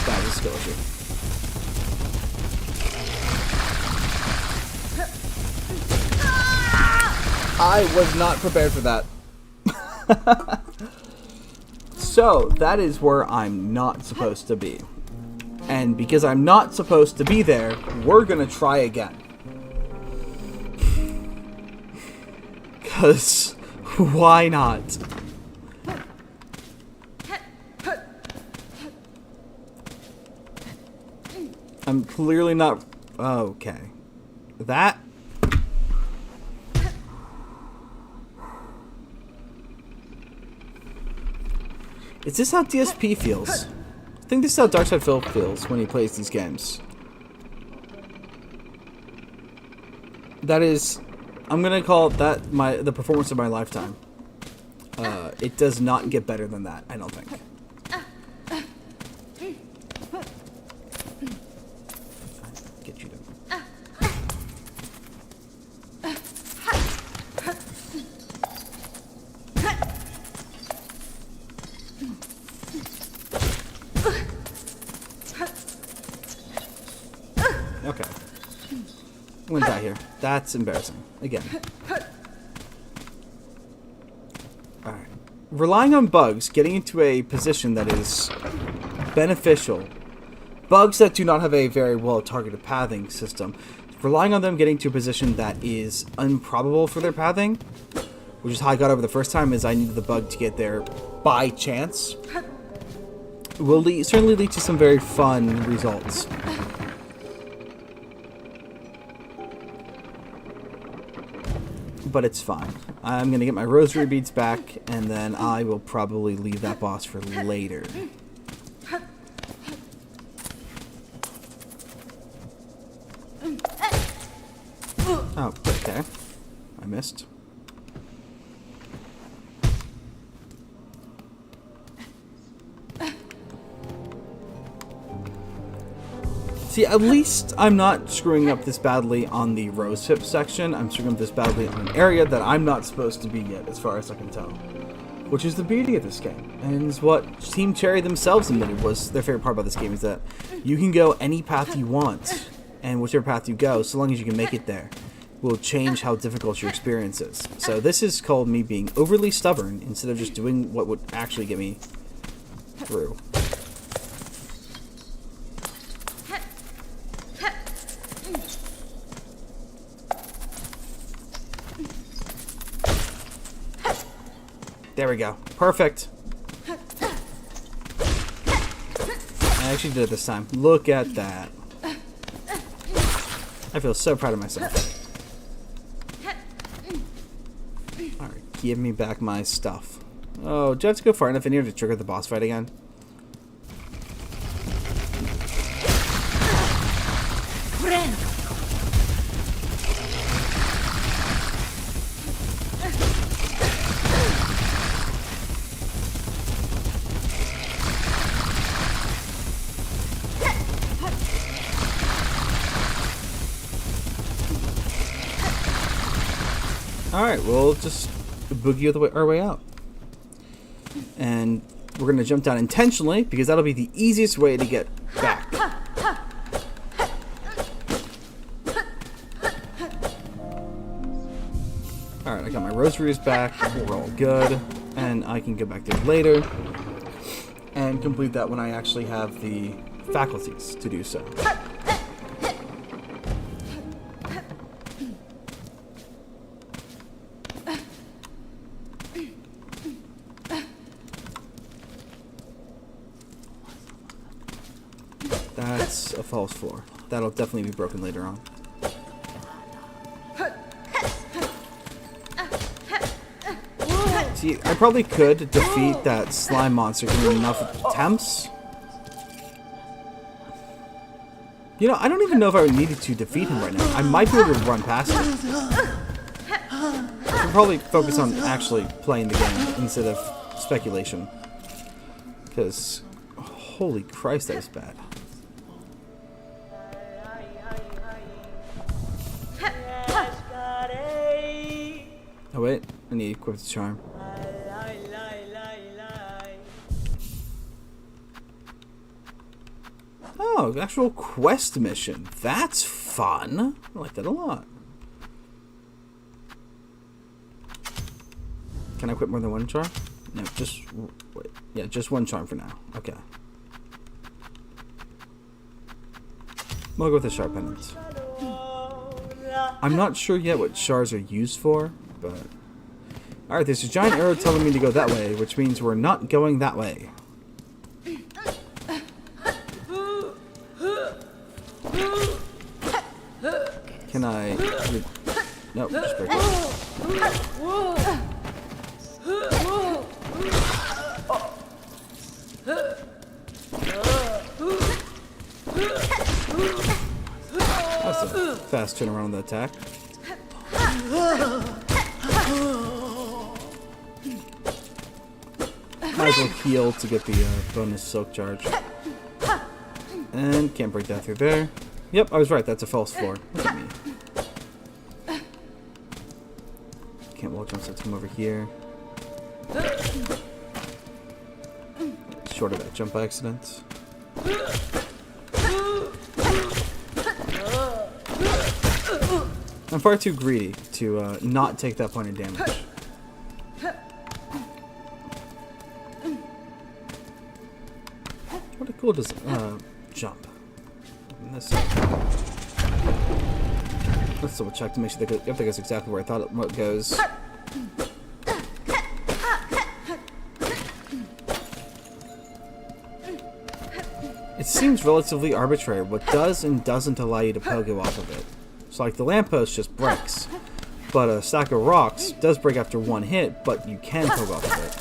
That was skill issue. I was not prepared for that. So, that is where I'm not supposed to be. And because I'm not supposed to be there, we're gonna try again. Because, why not? I'm clearly not... Okay. That... Is this how DSP feels? I think this is how Darkside Phil feels when he plays these games. That is... I'm gonna call that the performance of my lifetime. It does not get better than that, I don't think. Get you to... Okay. I'm gonna die here. That's embarrassing. Again. Alright. Relying on bugs, getting into a position that is beneficial. Bugs that do not have a very well targeted pathing system. Relying on them getting to a position that is improbable for their pathing, which is how I got over the first time, is I needed the bug to get there by chance, will certainly lead to some very fun results. But it's fine. I'm going to get my rosary beads back, and then I will probably leave that boss for later. Oh, okay. I missed. See, at least I'm not screwing up this badly on the rose hip section. I'm screwing up this badly on an area that I'm not supposed to be yet, as far as I can tell. Which is the beauty of this game. And is what Team Cherry themselves admitted was their favorite part about this game, is that you can go any path you want. And whichever path you go, so long as you can make it there, will change how difficult your experience is. So this is called me being overly stubborn, instead of just doing what would actually get me through. There we go. Perfect. I actually did it this time. Look at that. I feel so proud of myself. Alright, give me back my stuff. Oh, do I have to go far enough in here to trigger the boss fight again? Alright, we'll just boogie our way out. And we're going to jump down intentionally, because that'll be the easiest way to get back. Alright, I got my rosaries back. We're all good. And I can go back there later and complete that when I actually have the faculties to do so. That's a false floor. That'll definitely be broken later on. See, I probably could defeat that slime monster in enough attempts. You know, I don't even know if I needed to defeat him right now. I might be able to run past him. I should probably focus on actually playing the game instead of speculation. Because, holy Christ, that was bad. Oh wait, I need to equip the charm. Oh, actual quest mission. That's fun. I like that a lot. Can I equip more than one charm? No, just wait. Yeah, just one charm for now. Okay. We'll go with the sharp pendant. I'm not sure yet what shards are used for, but... Alright, there's a giant arrow telling me to go that way, which means we're not going that way. Can I... Nope, just break it. That's a fast turnaround on the attack. Might as well heal to get the bonus silk charge. And can't break that through there. Yep, I was right. That's a false floor. Look at me. Can't wall jump, so let's come over here. Short of that jump by accident. I'm far too greedy to not take that point of damage. What a cool jump. Let's double check to make sure that it goes exactly where I thought it goes. It seems relatively arbitrary what does and doesn't allow you to pogo off of it. So like the lamppost just breaks, but a stack of rocks does break after one hit, but you can pogo off of it.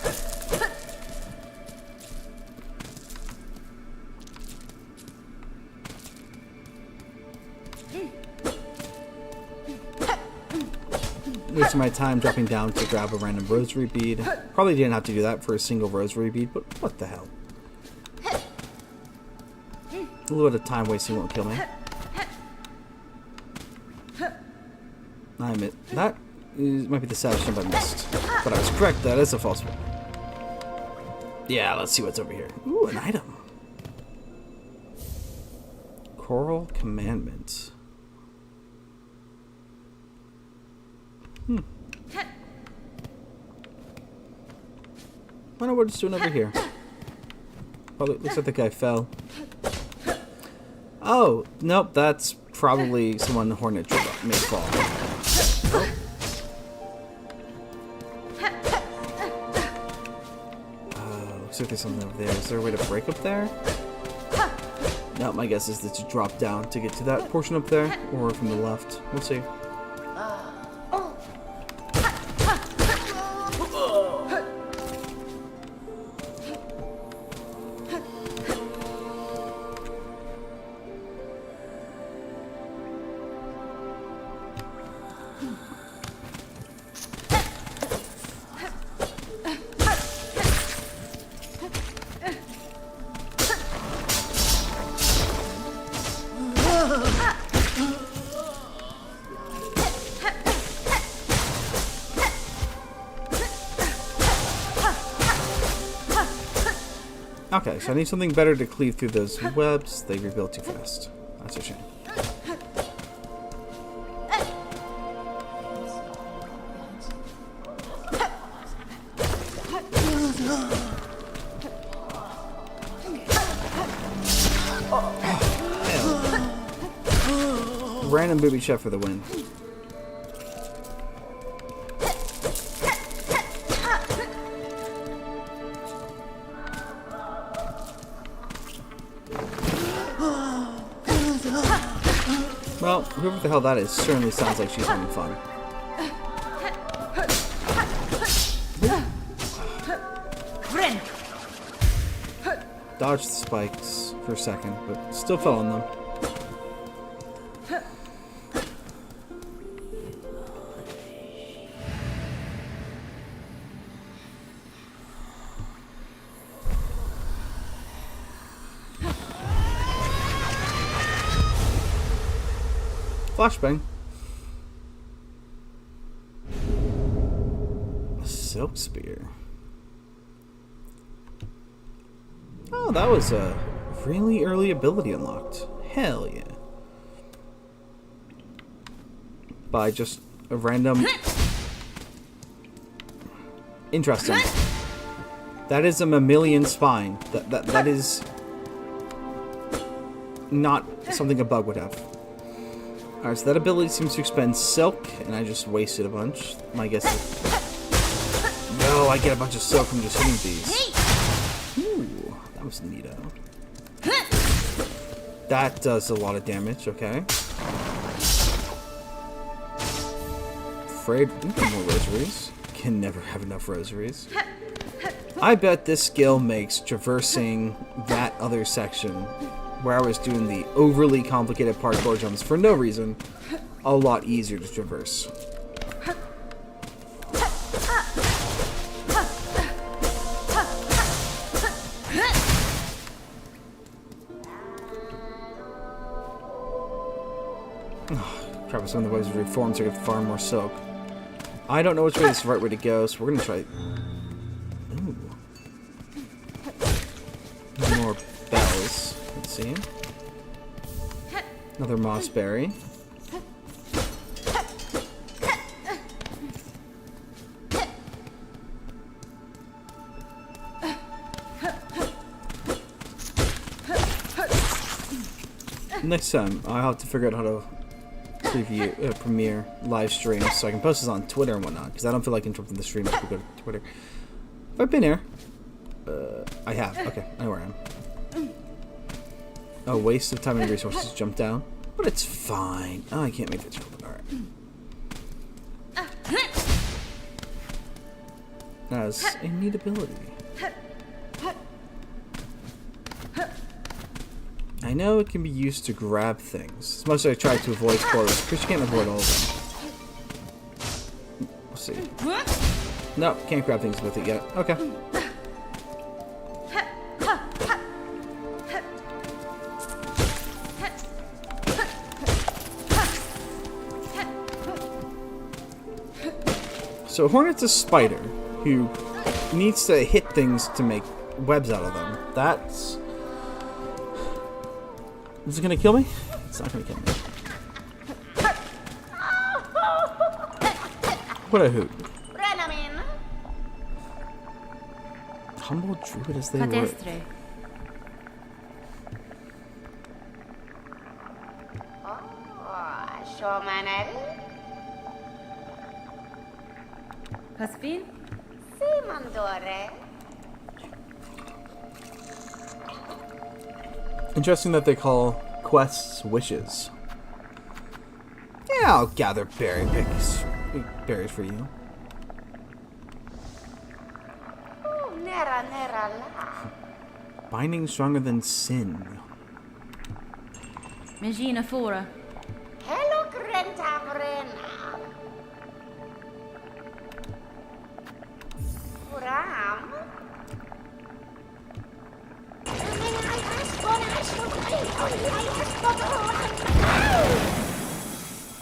Wasting my time dropping down to grab a random rosary bead. Probably didn't have to do that for a single rosary bead, but what the hell. A little bit of time wasting won't kill me. I admit, that might be the saddest jump I missed. But I was correct, that is a false one. Yeah, let's see what's over here. Ooh, an item. Choral Commandment. Wonder what it's doing over here. Probably looks like the guy fell. Oh, nope, that's probably someone the Hornet made fall. Oh. looks like there's something over there. Is there a way to break up there? No, my guess is that you drop down to get to that portion up there, or from the left. We'll see. Okay, so I need something better to cleave through those webs. They rebuilt too fast. That's a shame. Random booby chef for the win. Well, whoever the hell that is certainly sounds like she's having fun. Dodged the spikes for a second, but still fell on them. Flashbang. A silk spear. Oh, that was a really early ability unlocked. Hell yeah. By just a random... Interesting. That is a mammalian spine. That is... not something a bug would have. Alright, so that ability seems to expend silk, and I just wasted a bunch. My guess is... No, I get a bunch of silk from just hitting these. Ooh, that was neato. That does a lot of damage, okay. Afraid we need more rosaries. Can never have enough rosaries. I bet this skill makes traversing that other section where I was doing the overly complicated parkour jumps for no reason, a lot easier to traverse. Crap, some of the ways of reform to get far more silk. I don't know which way is the right way to go, so we're gonna try... Ooh. More bells. Let's see. Another mossberry. Next time, I'll have to figure out how to preview, premiere live streams so I can post this on Twitter and whatnot, because I don't feel like interrupting the stream if we go to Twitter. Have I been here? I have. Okay, I know where I am. A waste of time and resources to jump down, but it's fine. Oh, I can't make the jump. Alright. That's a neat ability. I know it can be used to grab things. As much as I try to avoid spoilers, because you can't avoid all of them. We'll see. No, can't grab things with it yet. Okay. So Hornet's a spider who needs to hit things to make webs out of them. That's... Is it gonna kill me? It's not gonna kill me. What a hoot. Humble druid as they were.
Cadestre. Caspin?
Sì, Mandore.
Interesting that they call quests wishes. Yeah, I'll gather berries for you.
Oh, nera la.
Binding stronger than sin.
Megina fora.
Hello, Grenta Vrena. Uram.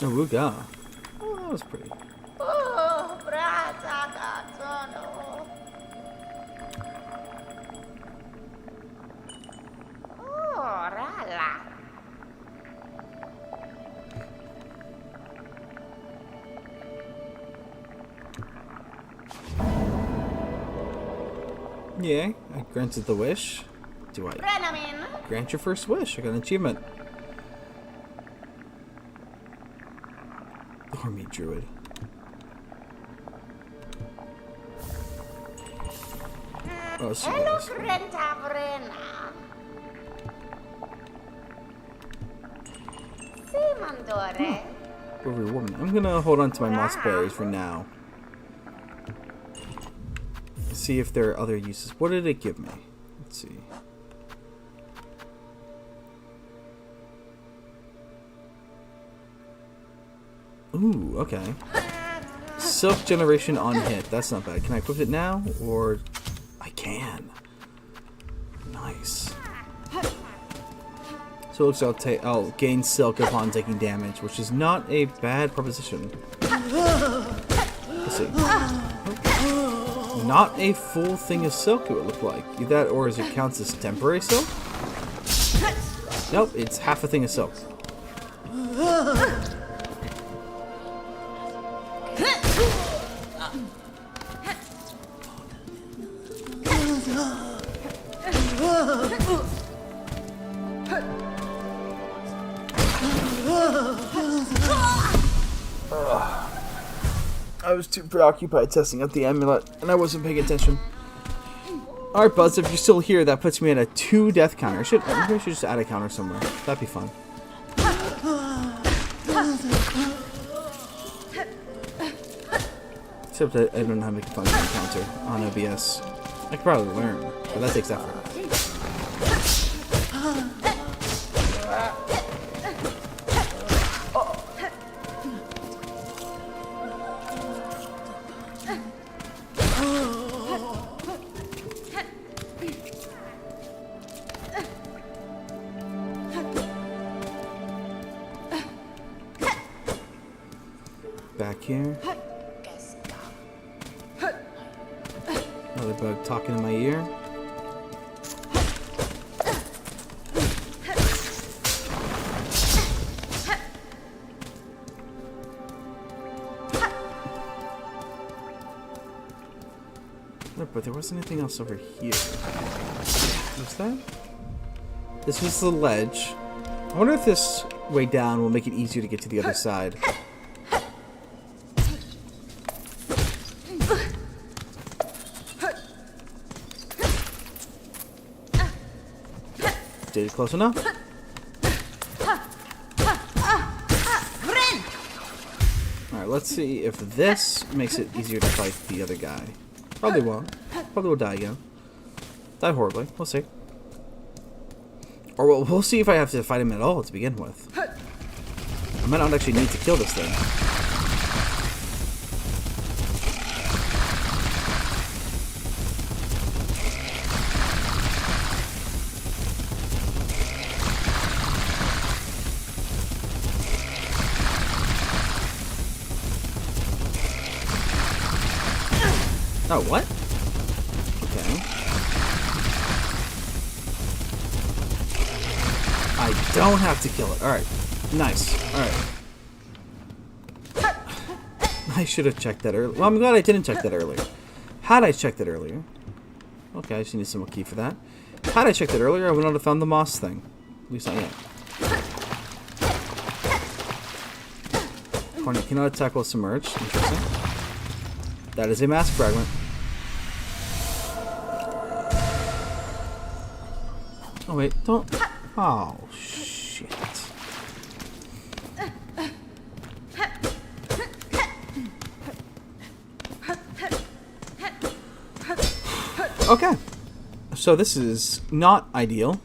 Oh, Ruga. Oh, that was pretty.
Oh, brata gatono. Oh, rala.
Yeah, I granted the wish. Do I
Brenamin.
grant your first wish? I got an achievement. Army druid. Oh, so
Hello,
nice.
Grenta Vrena. Simandore.
Over woman. I'm gonna hold on to my moss berries for now. See if there are other uses. What did it give me? Let's see. Ooh, okay. Silk generation on hit. That's not bad. Can I equip it now? Or I can. Nice. So it looks like I'll gain silk upon taking damage, which is not a bad proposition. Let's see. Not a full thing of silk, it would look like. Either that, or is it counts as temporary silk? Nope, it's half a thing of silk. I was too preoccupied testing out the amulet, and I wasn't paying attention. Alright, Buzz, if you're still here, that puts me at a 2 death counter. Maybe I should just add a counter somewhere. That'd be fun. Except I don't know how to make a fun counter on OBS. I could probably learn, but that takes effort. Back here. Another bug talking in my ear. Look, but there wasn't anything else over here. Was that? This was the ledge. I wonder if this way down will make it easier to get to the other side. Did it close enough? Alright, let's see if this makes it easier to fight the other guy. Probably won't. Probably will die again. Die horribly. We'll see. Or we'll see if I have to fight him at all to begin with. I might not actually need to kill this thing. Oh, what? Okay. I don't have to kill it. Alright. Nice. Alright. I should have checked that earlier. Well, I'm glad I didn't check that earlier. Had I checked it earlier... Okay, I just need some more key for that. Had I checked it earlier, I would not have found the moss thing. At least not yet. Hornet cannot attack while submerged. Interesting. That is a mask fragment. Oh wait, don't... Oh, shit. Okay. So this is not ideal.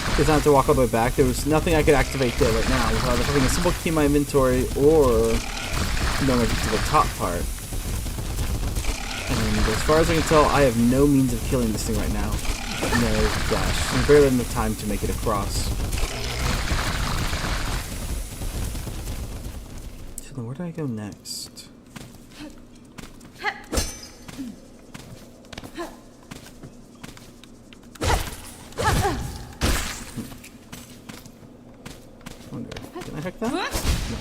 Because I have to walk all the way back. There was nothing I could activate there right now without having a simple key in my inventory or going to the top part. And as far as I can tell, I have no means of killing this thing right now. No dash. There's barely enough time to make it across. So then where do I go next? Can I hack that? No.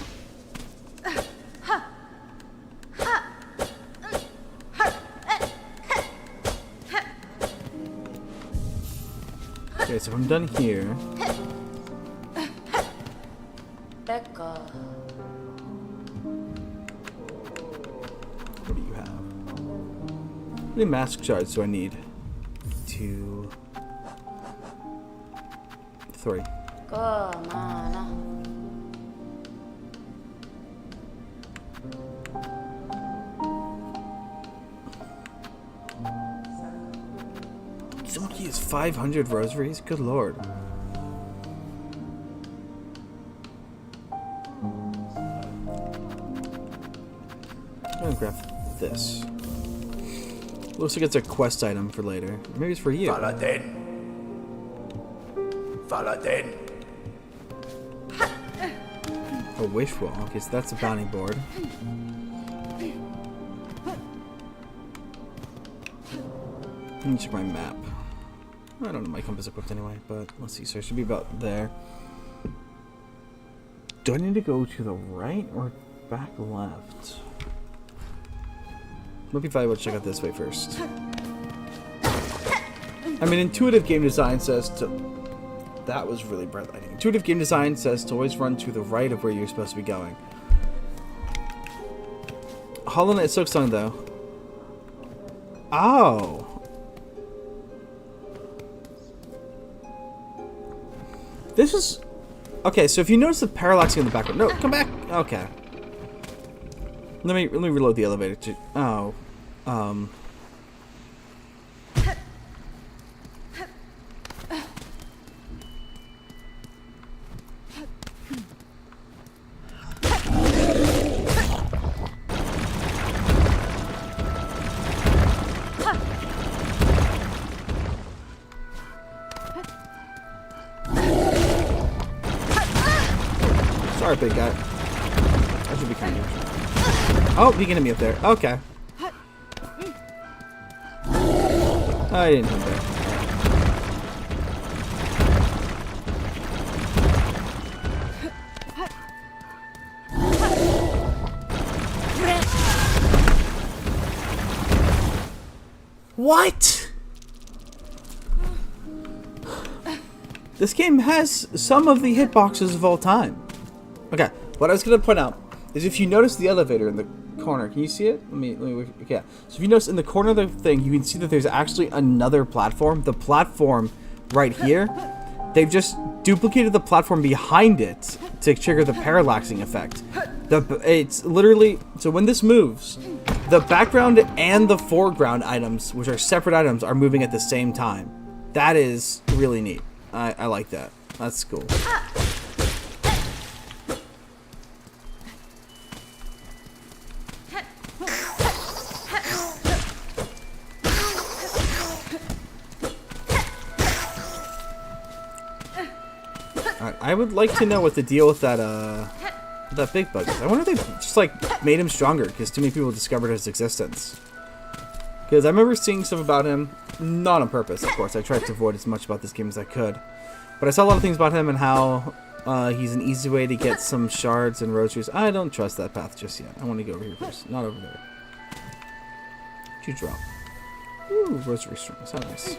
Okay, so if I'm done here. What do you have? How many mask shards do I need? 2, 3. Somebody has 500 rosaries? Good lord. I'm gonna grab this. Looks like it's a quest item for later. Maybe it's for you.
Paladin.
A wish wall. Okay, so that's a bounty board. Let me check my map. I don't know my compass equipped anyway, but let's see. So it should be about there. Do I need to go to the right or back left? Might be valuable to check out this way first. I mean, intuitive game design says to... That was really bright lighting. Intuitive game design says to always run to the right of where you're supposed to be going. Hollow Knight Silksong, though. Oh! This is... Okay, so if you notice the parallaxing in the background... No, come back! Okay. Let me reload the elevator. Oh. Sorry, big guy. I should be kind of... Oh, you can hit me up there. Okay. I didn't hit there. What? This game has some of the hitboxes of all time. Okay, what I was going to point out is if you notice the elevator in the corner, can you see it? Let me, yeah. So if you notice in the corner of the thing, you can see that there's actually another platform. The platform right here, they've just duplicated the platform behind it to trigger the parallaxing effect. It's literally, so when this moves, the background and the foreground items, which are separate items, are moving at the same time. That is really neat. I like that. That's cool. I would like to know what the deal with that that big bug is. I wonder if they just like made him stronger because too many people discovered his existence. Because I remember seeing stuff about him, not on purpose, of course. I tried to avoid as much about this game as I could, but I saw a lot of things about him and how he's an easy way to get some shards and rosaries. I don't trust that path just yet. I want to go over here first, not over there. What'd you drop? Ooh, rosary strings. How nice.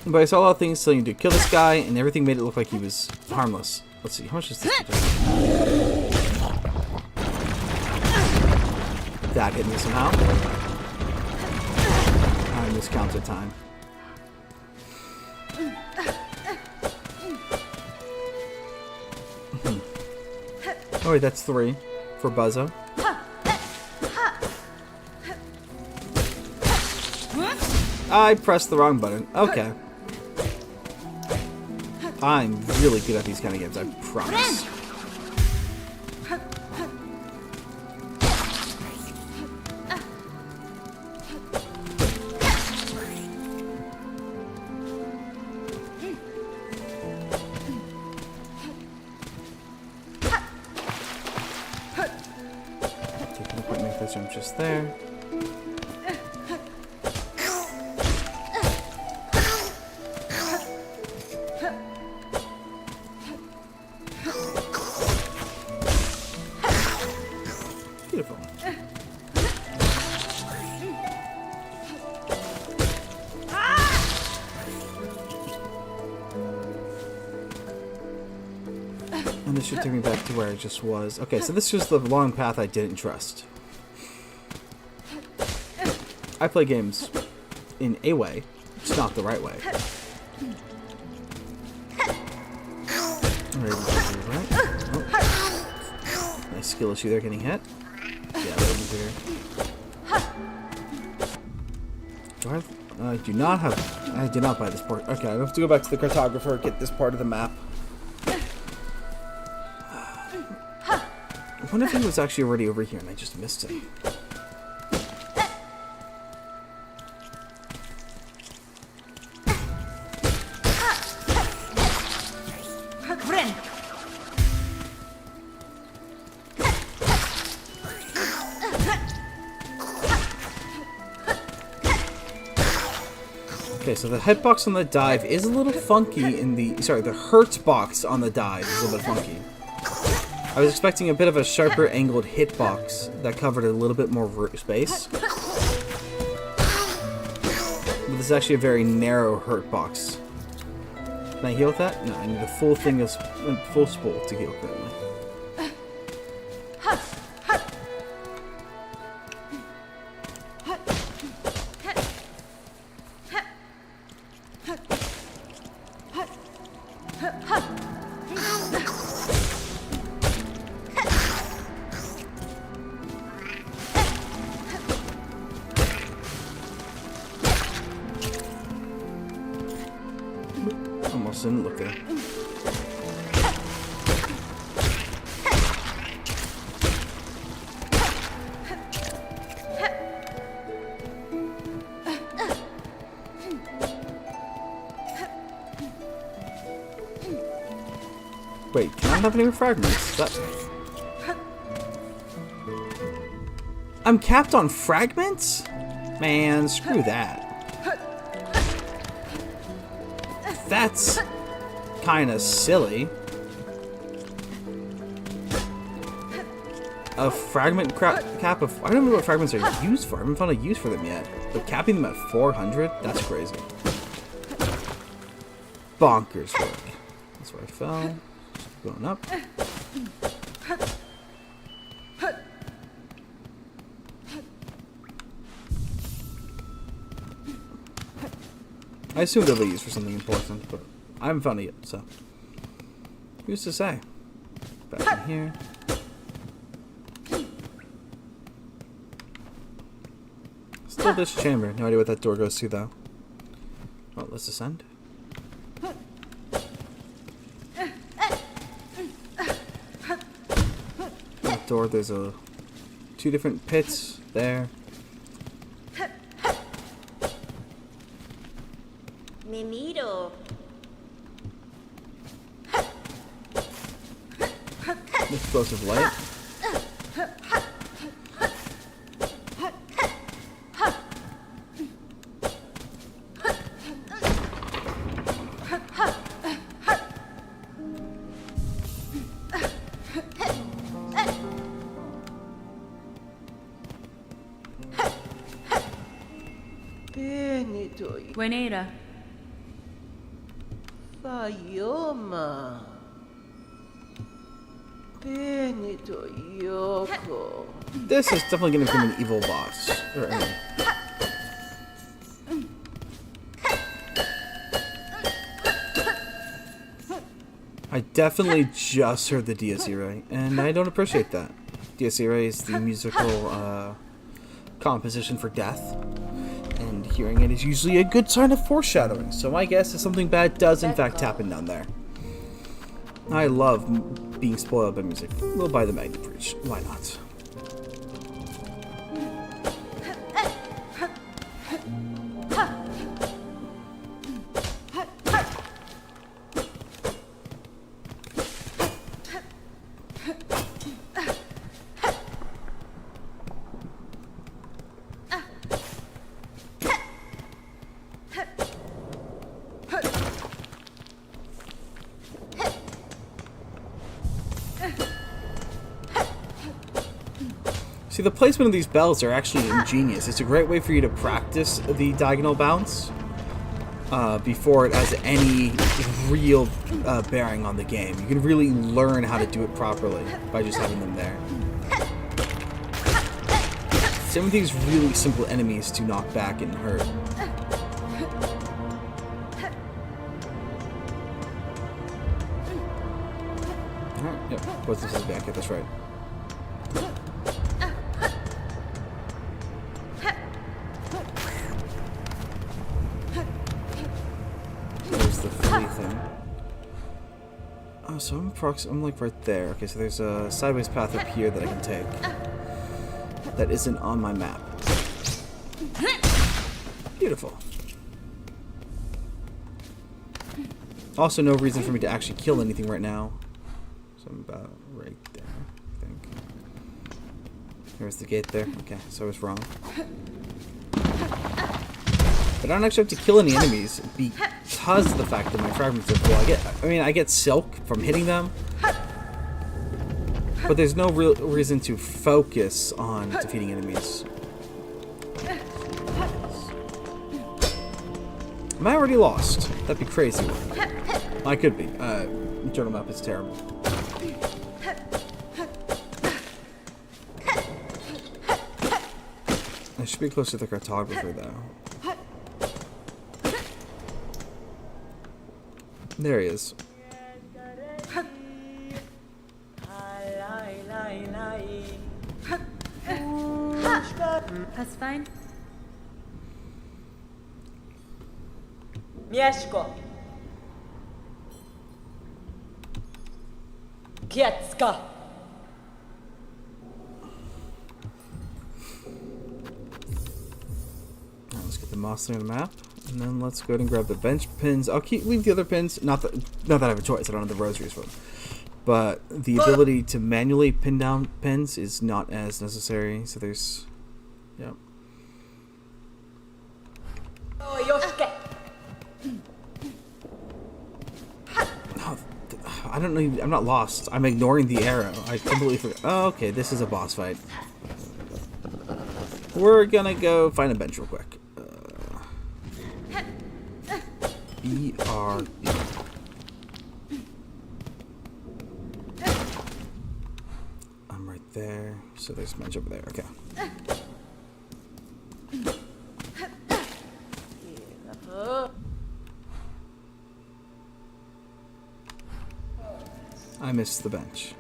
But I saw a lot of things telling you to kill this guy, and everything made it look like he was harmless. let's see, how much is this? That hit me somehow. I miscounted time. Oh wait, that's 3 for Buzzo. I pressed the wrong button. Okay. I'm really good at these kind of games, I promise. Taking a quick make this jump just there. Beautiful. And this should take me back to where I just was. Okay, so this was the long path I didn't trust. I play games in a way, it's not the right way. Right. Oh. Nice skill issue there, getting hit. Yeah, that was there. Do I have, I do not have. I did not buy this part. Okay, I have to go back to the cartographer, get this part of the map. I wonder if he was actually already over here and I just missed it. Okay, so the hitbox on the dive is a little funky in the... Sorry, the hurt box on the dive is a little bit funky. I was expecting a bit of a sharper angled hitbox that covered a little bit more space. But this is actually a very narrow hurt box. Can I heal with that? No, I need a full thing of... full spool to heal currently. Almost didn't look there. Wait, can I have any more fragments? I'm capped on fragments? Man, screw that. That's kind of silly. A fragment cap of... I don't know what fragments are used for. I haven't found a use for them yet. But capping them at 400? That's crazy. Bonkers work. That's where I fell. Going up. I assume they'll be used for something important, but I haven't found it yet, so. Who's to say? Back in here. Still this chamber. No idea what that door goes to, though. Well, let's ascend. That door, there's two different pits there.
Mimiro.
Explosive light.
Benito.
Buenera.
Fayoma. Benito Yoko.
This is definitely going to become an evil boss. Or enemy. I definitely just heard the Dies Irae, and I don't appreciate that. Dies Irae is the musical composition for death, and hearing it is usually a good sign of foreshadowing, so my guess is something bad does in fact happen down there. I love being spoiled by music. We'll buy the Magnet Bridge. Why not? See, the placement of these bells are actually ingenious. It's a great way for you to practice the diagonal bounce before it has any real bearing on the game. You can really learn how to do it properly by just having them there. Same with these really simple enemies to knock back and hurt. Alright, yep, both this is back, yeah, that's right. There's the flea thing. Oh, so I'm like right there. Okay, so there's a sideways path up here that I can take. That isn't on my map. Beautiful. Also, no reason for me to actually kill anything right now. So I'm about right there, I think. There's the gate there. Okay, so I was wrong. But I don't actually have to kill any enemies because of the fact that my fragments are full. I get silk from hitting them, but there's no real reason to focus on defeating enemies. Am I already lost? That'd be crazy. I could be. Internal map is terrible. I should be close to the cartographer, though. There he is.
That's fine.
Mieszko. Kiecka.
Let's get the moss on the map, and then let's go ahead and grab the bench pins. I'll leave the other pins. Not that I have a choice. I don't have the rosaries for them. But the ability to manually pin down pins is not as necessary. So there's, yep.
Yoshke.
No, I don't know. I'm not lost. I'm ignoring the arrow. I completely forgot. Oh, okay. This is a boss fight. We're gonna go find a bench real quick. BRB. I'm right there. So there's a bench over there. Okay. I missed the bench.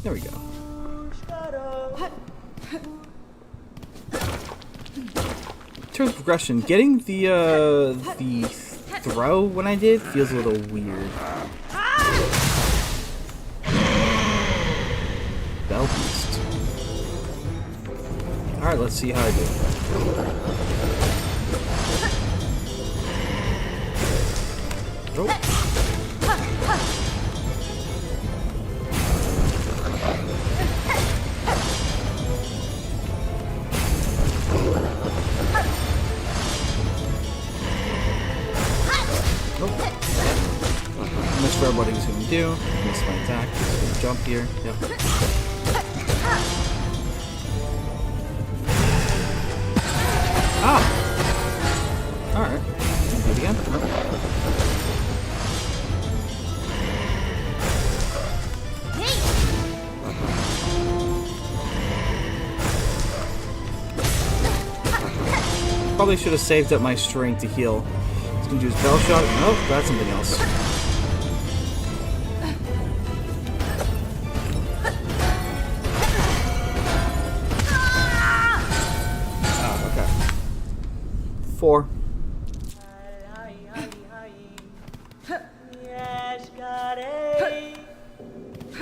There we go. In terms of progression, getting the throw when I did feels a little weird. Bell beast. Alright, let's see how I do. Oh. Missed for what he was going to do. Missed my attack. He's going to jump here. Yep. Probably should have saved up my strength to heal. He's gonna do his bell shot. Nope, that's something else. Oh, okay. 4.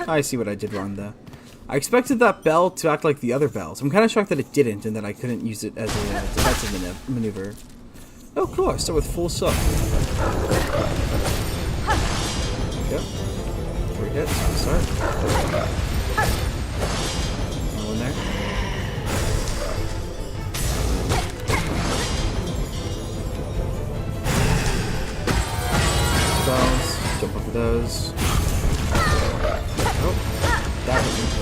I see what I did wrong there. I expected that bell to act like the other bells. I'm kind of shocked that it didn't and that I couldn't use it as a defensive maneuver. Oh, cool. I start with full soak. Yep. 3 hits. Start. No one there. Bells. Jump over those. Oh, that hit me.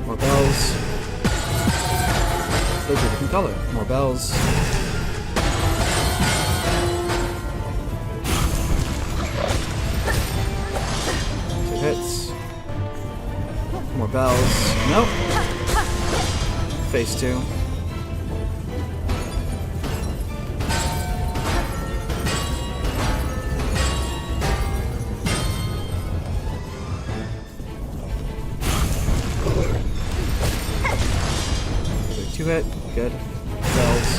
More bells. Those are a different color. More bells. Hits. More bells. Nope. Phase 2. Another 2 hit. Good. Bells.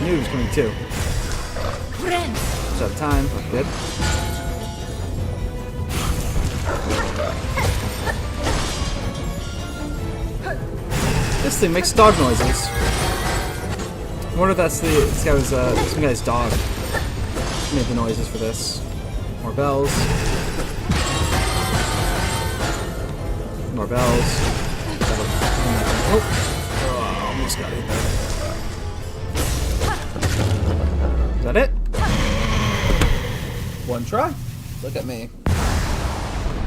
Noob's coming too. It's out of time, but good. This thing makes dog noises. I wonder if that's this guy's dog made the noises for this. More bells. More bells. Oh, almost got it. Is that it? One try. Look at me.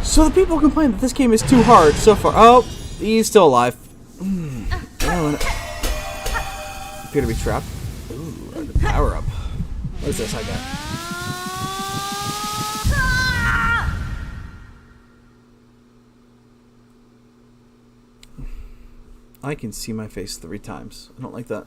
So the people complain that this game is too hard so far. Oh, he's still alive. Appear to be trapped. Ooh, the power up. What is this I got? I can see my face 3 times. I don't like that.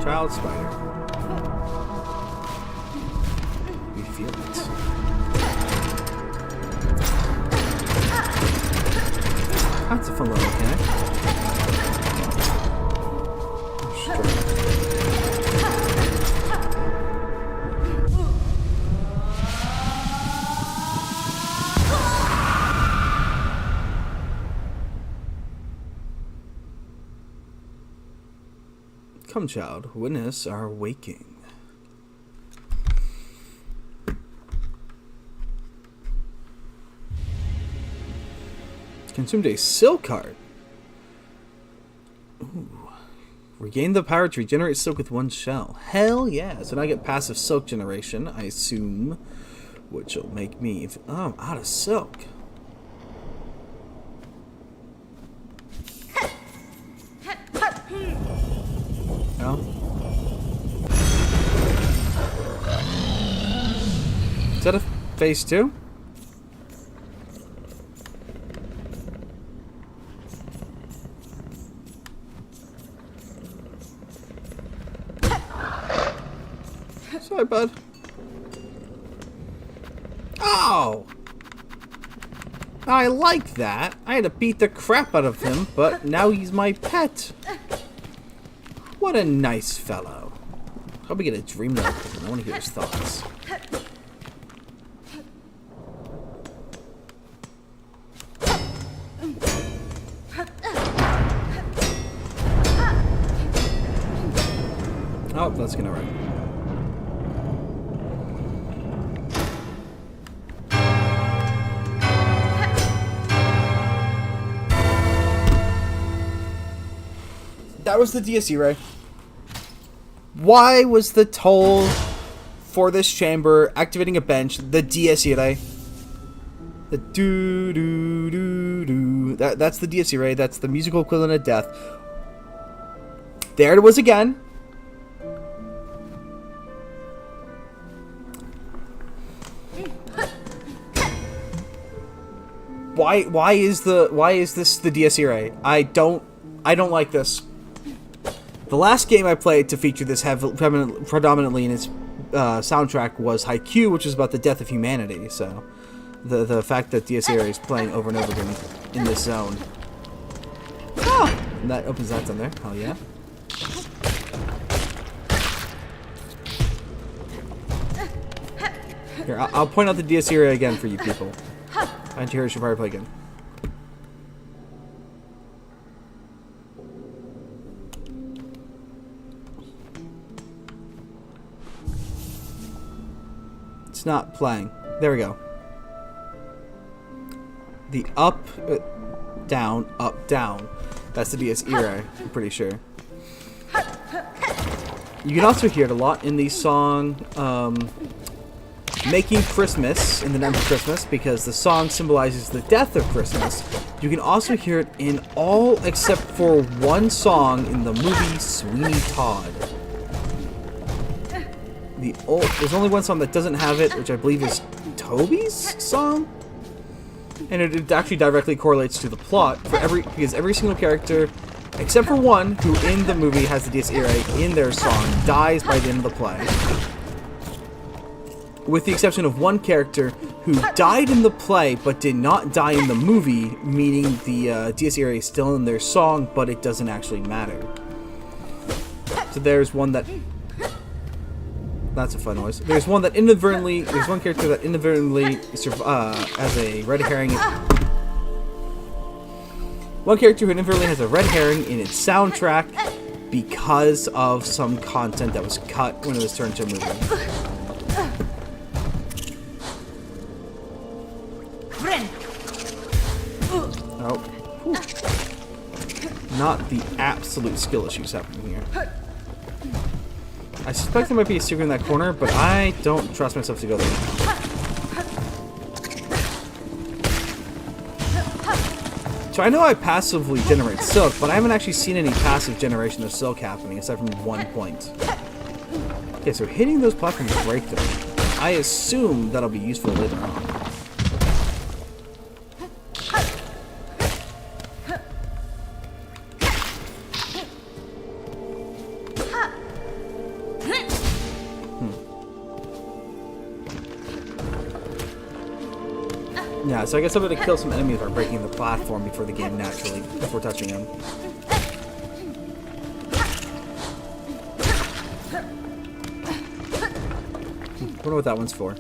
Child spider. We feel it. That's a fun little mechanic. Come, child, witness our waking. Consumed a silk heart. Ooh. Regain the power to regenerate silk with 1 shell. Hell yeah. So now I get passive silk generation, I assume. Which will make me... Oh, I'm out of silk. No? Is that a phase 2? Sorry, bud. Oh! I like that. I had to beat the crap out of him, but now he's my pet. What a nice fellow. Hope we get a dream note with him. I want to hear his thoughts. Oh, that's gonna work. That was the DSE ray. Why was the toll for this chamber activating a bench the DSE ray? The doo doo doo doo. That's the DSE ray. That's the musical equivalent of death. There it was again. Why is this the DSE ray? I don't like this. The last game I played to feature this predominantly in its soundtrack was Haikyuu, which is about the death of humanity. So the fact that DSE ray is playing over and over again in this zone. Ah! And that opens that down there. Hell yeah. Here, I'll point out the DSE ray again for you people. Anti-hero should probably play again. It's not playing. There we go. The up, down, up, down. That's the DSE ray, I'm pretty sure. You can also hear it a lot in the song, Making Christmas, in the name of Christmas, because the song symbolizes the death of Christmas. You can also hear it in all except for one song in the movie Sweeney Todd. There's only one song that doesn't have it, which I believe is Toby's song? And it actually directly correlates to the plot, because every single character, except for one, who in the movie has the DSE ray in their song, dies by the end of the play. With the exception of one character who died in the play but did not die in the movie, meaning the DSE ray is still in their song, but it doesn't actually matter. So there's one that... That's a fun noise. There's one that inadvertently... There's one character that inadvertently has a red herring... One character who inadvertently has a red herring in its soundtrack because of some content that was cut when it was turned to a movie. Oh. Whew. Not the absolute skill issues happening here. I suspect there might be a secret in that corner, but I don't trust myself to go there. So I know I passively generate silk, but I haven't actually seen any passive generation of silk happening, aside from one point. Okay, so hitting those platforms break them. I assume that'll be useful later on. Yeah, so I guess I'm going to kill some enemies by breaking the platform before the game naturally, before touching them. Wonder what that one's for.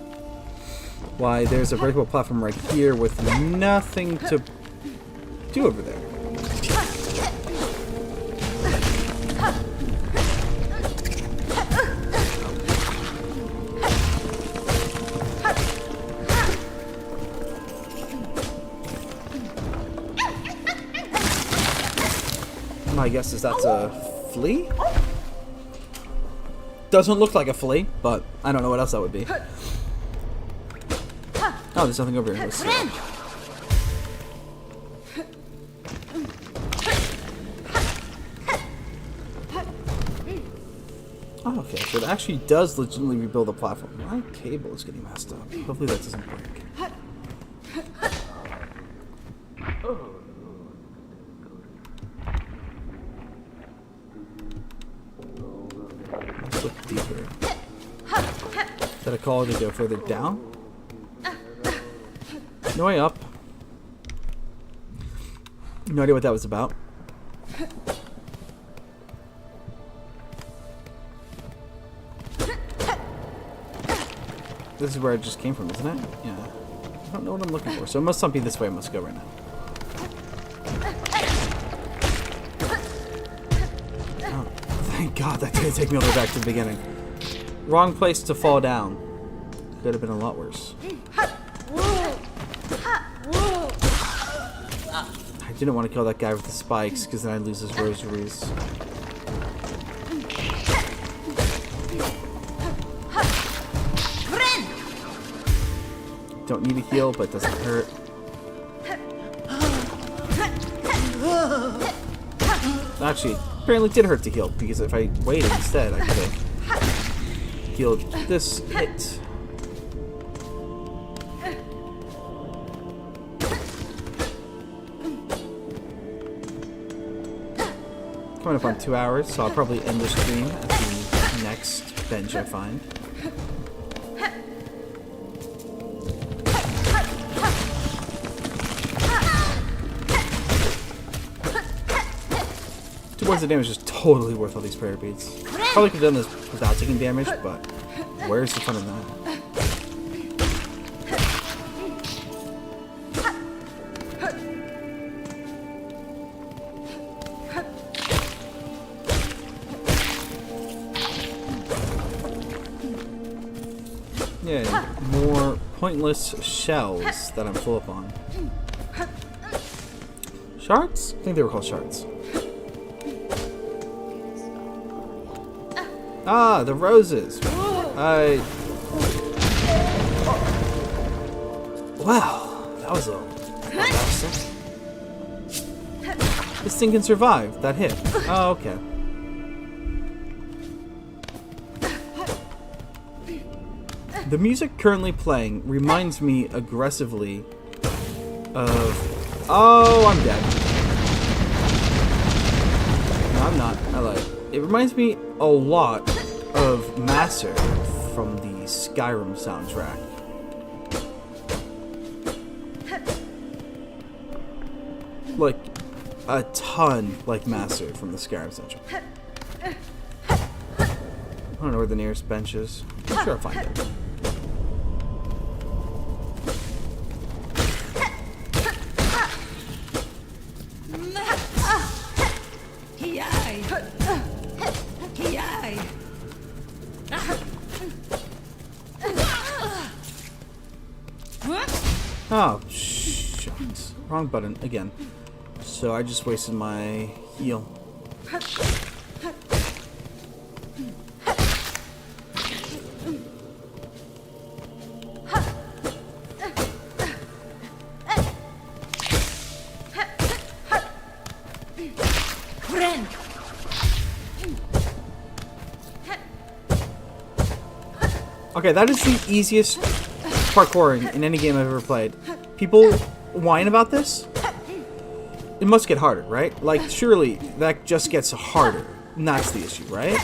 Why, there's a breakable platform right here with nothing to do over there. My guess is that's a flea? Doesn't look like a flea, but I don't know what else that would be. Oh, there's nothing over here. Let's see. Oh, okay, so it actually does legitimately rebuild the platform. My cable is getting messed up. Hopefully that doesn't break. Let's look deeper. Is that a call to go further down? No way up. No idea what that was about. This is where I just came from, isn't it? Yeah. I don't know what I'm looking for, so it must not be this way I must go right now. Oh, thank God that didn't take me all the way back to the beginning. Wrong place to fall down. Could have been a lot worse. I didn't want to kill that guy with the spikes, because then I'd lose his rosaries. don't need a heal, but it doesn't hurt. Actually, apparently it did hurt to heal, because if I waited instead, I could have healed this hit. Coming up on 2 hours, so I'll probably end the stream at the next bench I find. Two points of damage is totally worth all these prayer beads. Probably could have done this without taking damage, but where's the fun in that? Yeah, more pointless shells that I'm full up on. Shards? I think they were called shards. Ah, the roses. Wow, that was a fantastic. This thing can survive that hit. Oh, okay. The music currently playing reminds me aggressively of... Oh, I'm dead. No, I'm not. I lied. It reminds me a lot of Master from the Skyrim soundtrack. Like, a ton like Master from the Skyrim soundtrack. I don't know where the nearest bench is. I'm sure I'll find it. Oh, shucks. Wrong button again. So I just wasted my heal. Okay, that is the easiest parkouring in any game I've ever played. People whine about this. It must get harder, right? Like, surely that just gets harder. And that's the issue, right?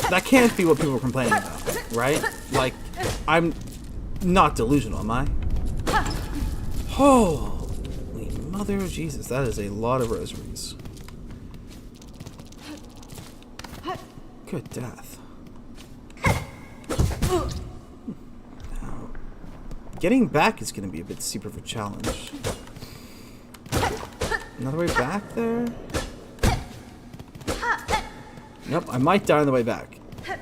That can't be what people are complaining about, right? Like, I'm not delusional, am I? Holy mother of Jesus, that is a lot of rosaries. Good death. Now, getting back is going to be a bit steeper of a challenge. Another way back there? Nope, I might die on the way back.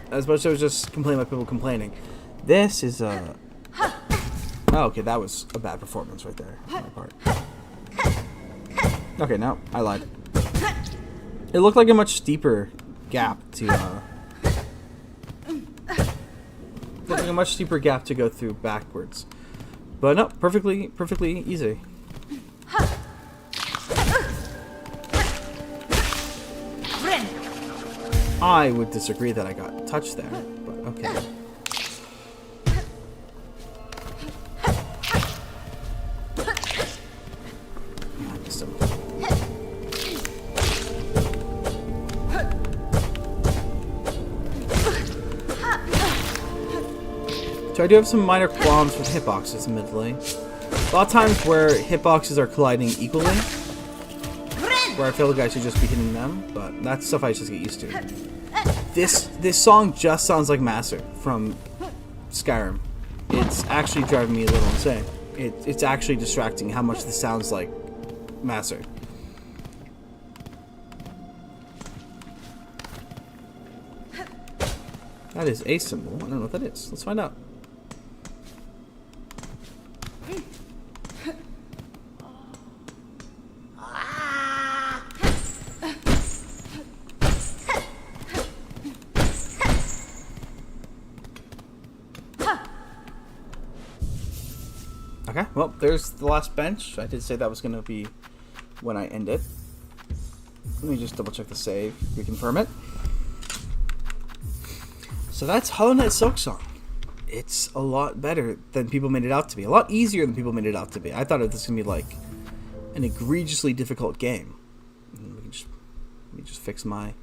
As much as I was just complaining about people complaining. This is a... Oh, okay, that was a bad performance right there on my part. Okay, no, I lied. It looked like a much steeper gap to, looked like a much steeper gap to go through backwards. But no, perfectly easy. I would disagree that I got touched there, but okay. I missed him. So I do have some minor qualms with hitboxes, admittedly. A lot of times where hitboxes are colliding equally, where I feel like I should just be hitting them, but that's stuff I just get used to. This song just sounds like Master from Skyrim. It's actually driving me a little insane. It's actually distracting how much this sounds like Master. That is a symbol. I don't know what that is. Let's find out. Okay, well, there's the last bench. I did say that was going to be when I end it. Let me just double check the save, reconfirm it. So that's Hollow Knight Silksong. It's a lot better than people made it out to be. A lot easier than people made it out to be. I thought it was going to be like an egregiously difficult game. Let me just fix my...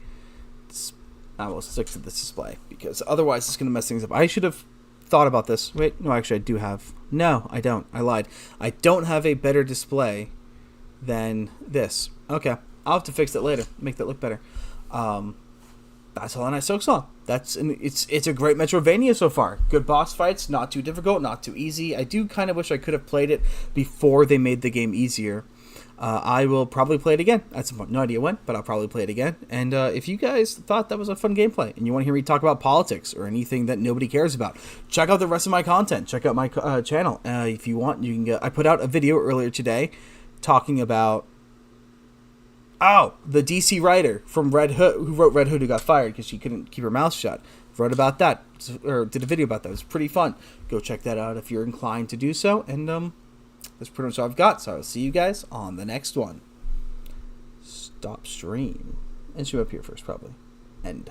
I will stick to this display because otherwise it's going to mess things up. I should have thought about this. Wait, no, actually I do have... No, I don't. I lied. I don't have a better display than this. Okay, I'll have to fix that later. Make that look better. That's Hollow Knight Silksong. It's a great Metroidvania so far. Good boss fights, not too difficult, not too easy. I do kind of wish I could have played it before they made the game easier. I will probably play it again at some point. No idea when, but I'll probably play it again. And if you guys thought that was a fun gameplay and you want to hear me talk about politics or anything that nobody cares about, check out the rest of my content. Check out my channel. If you want, you can go. I put out a video earlier today talking about the DC writer from Red Hood who wrote Red Hood who got fired because she couldn't keep her mouth shut. Wrote about that, or did a video about that. It was pretty fun. Go check that out if you're inclined to do so. And that's pretty much all I've got. So I'll see you guys on the next one. Stop stream. And stream up here first, probably. End.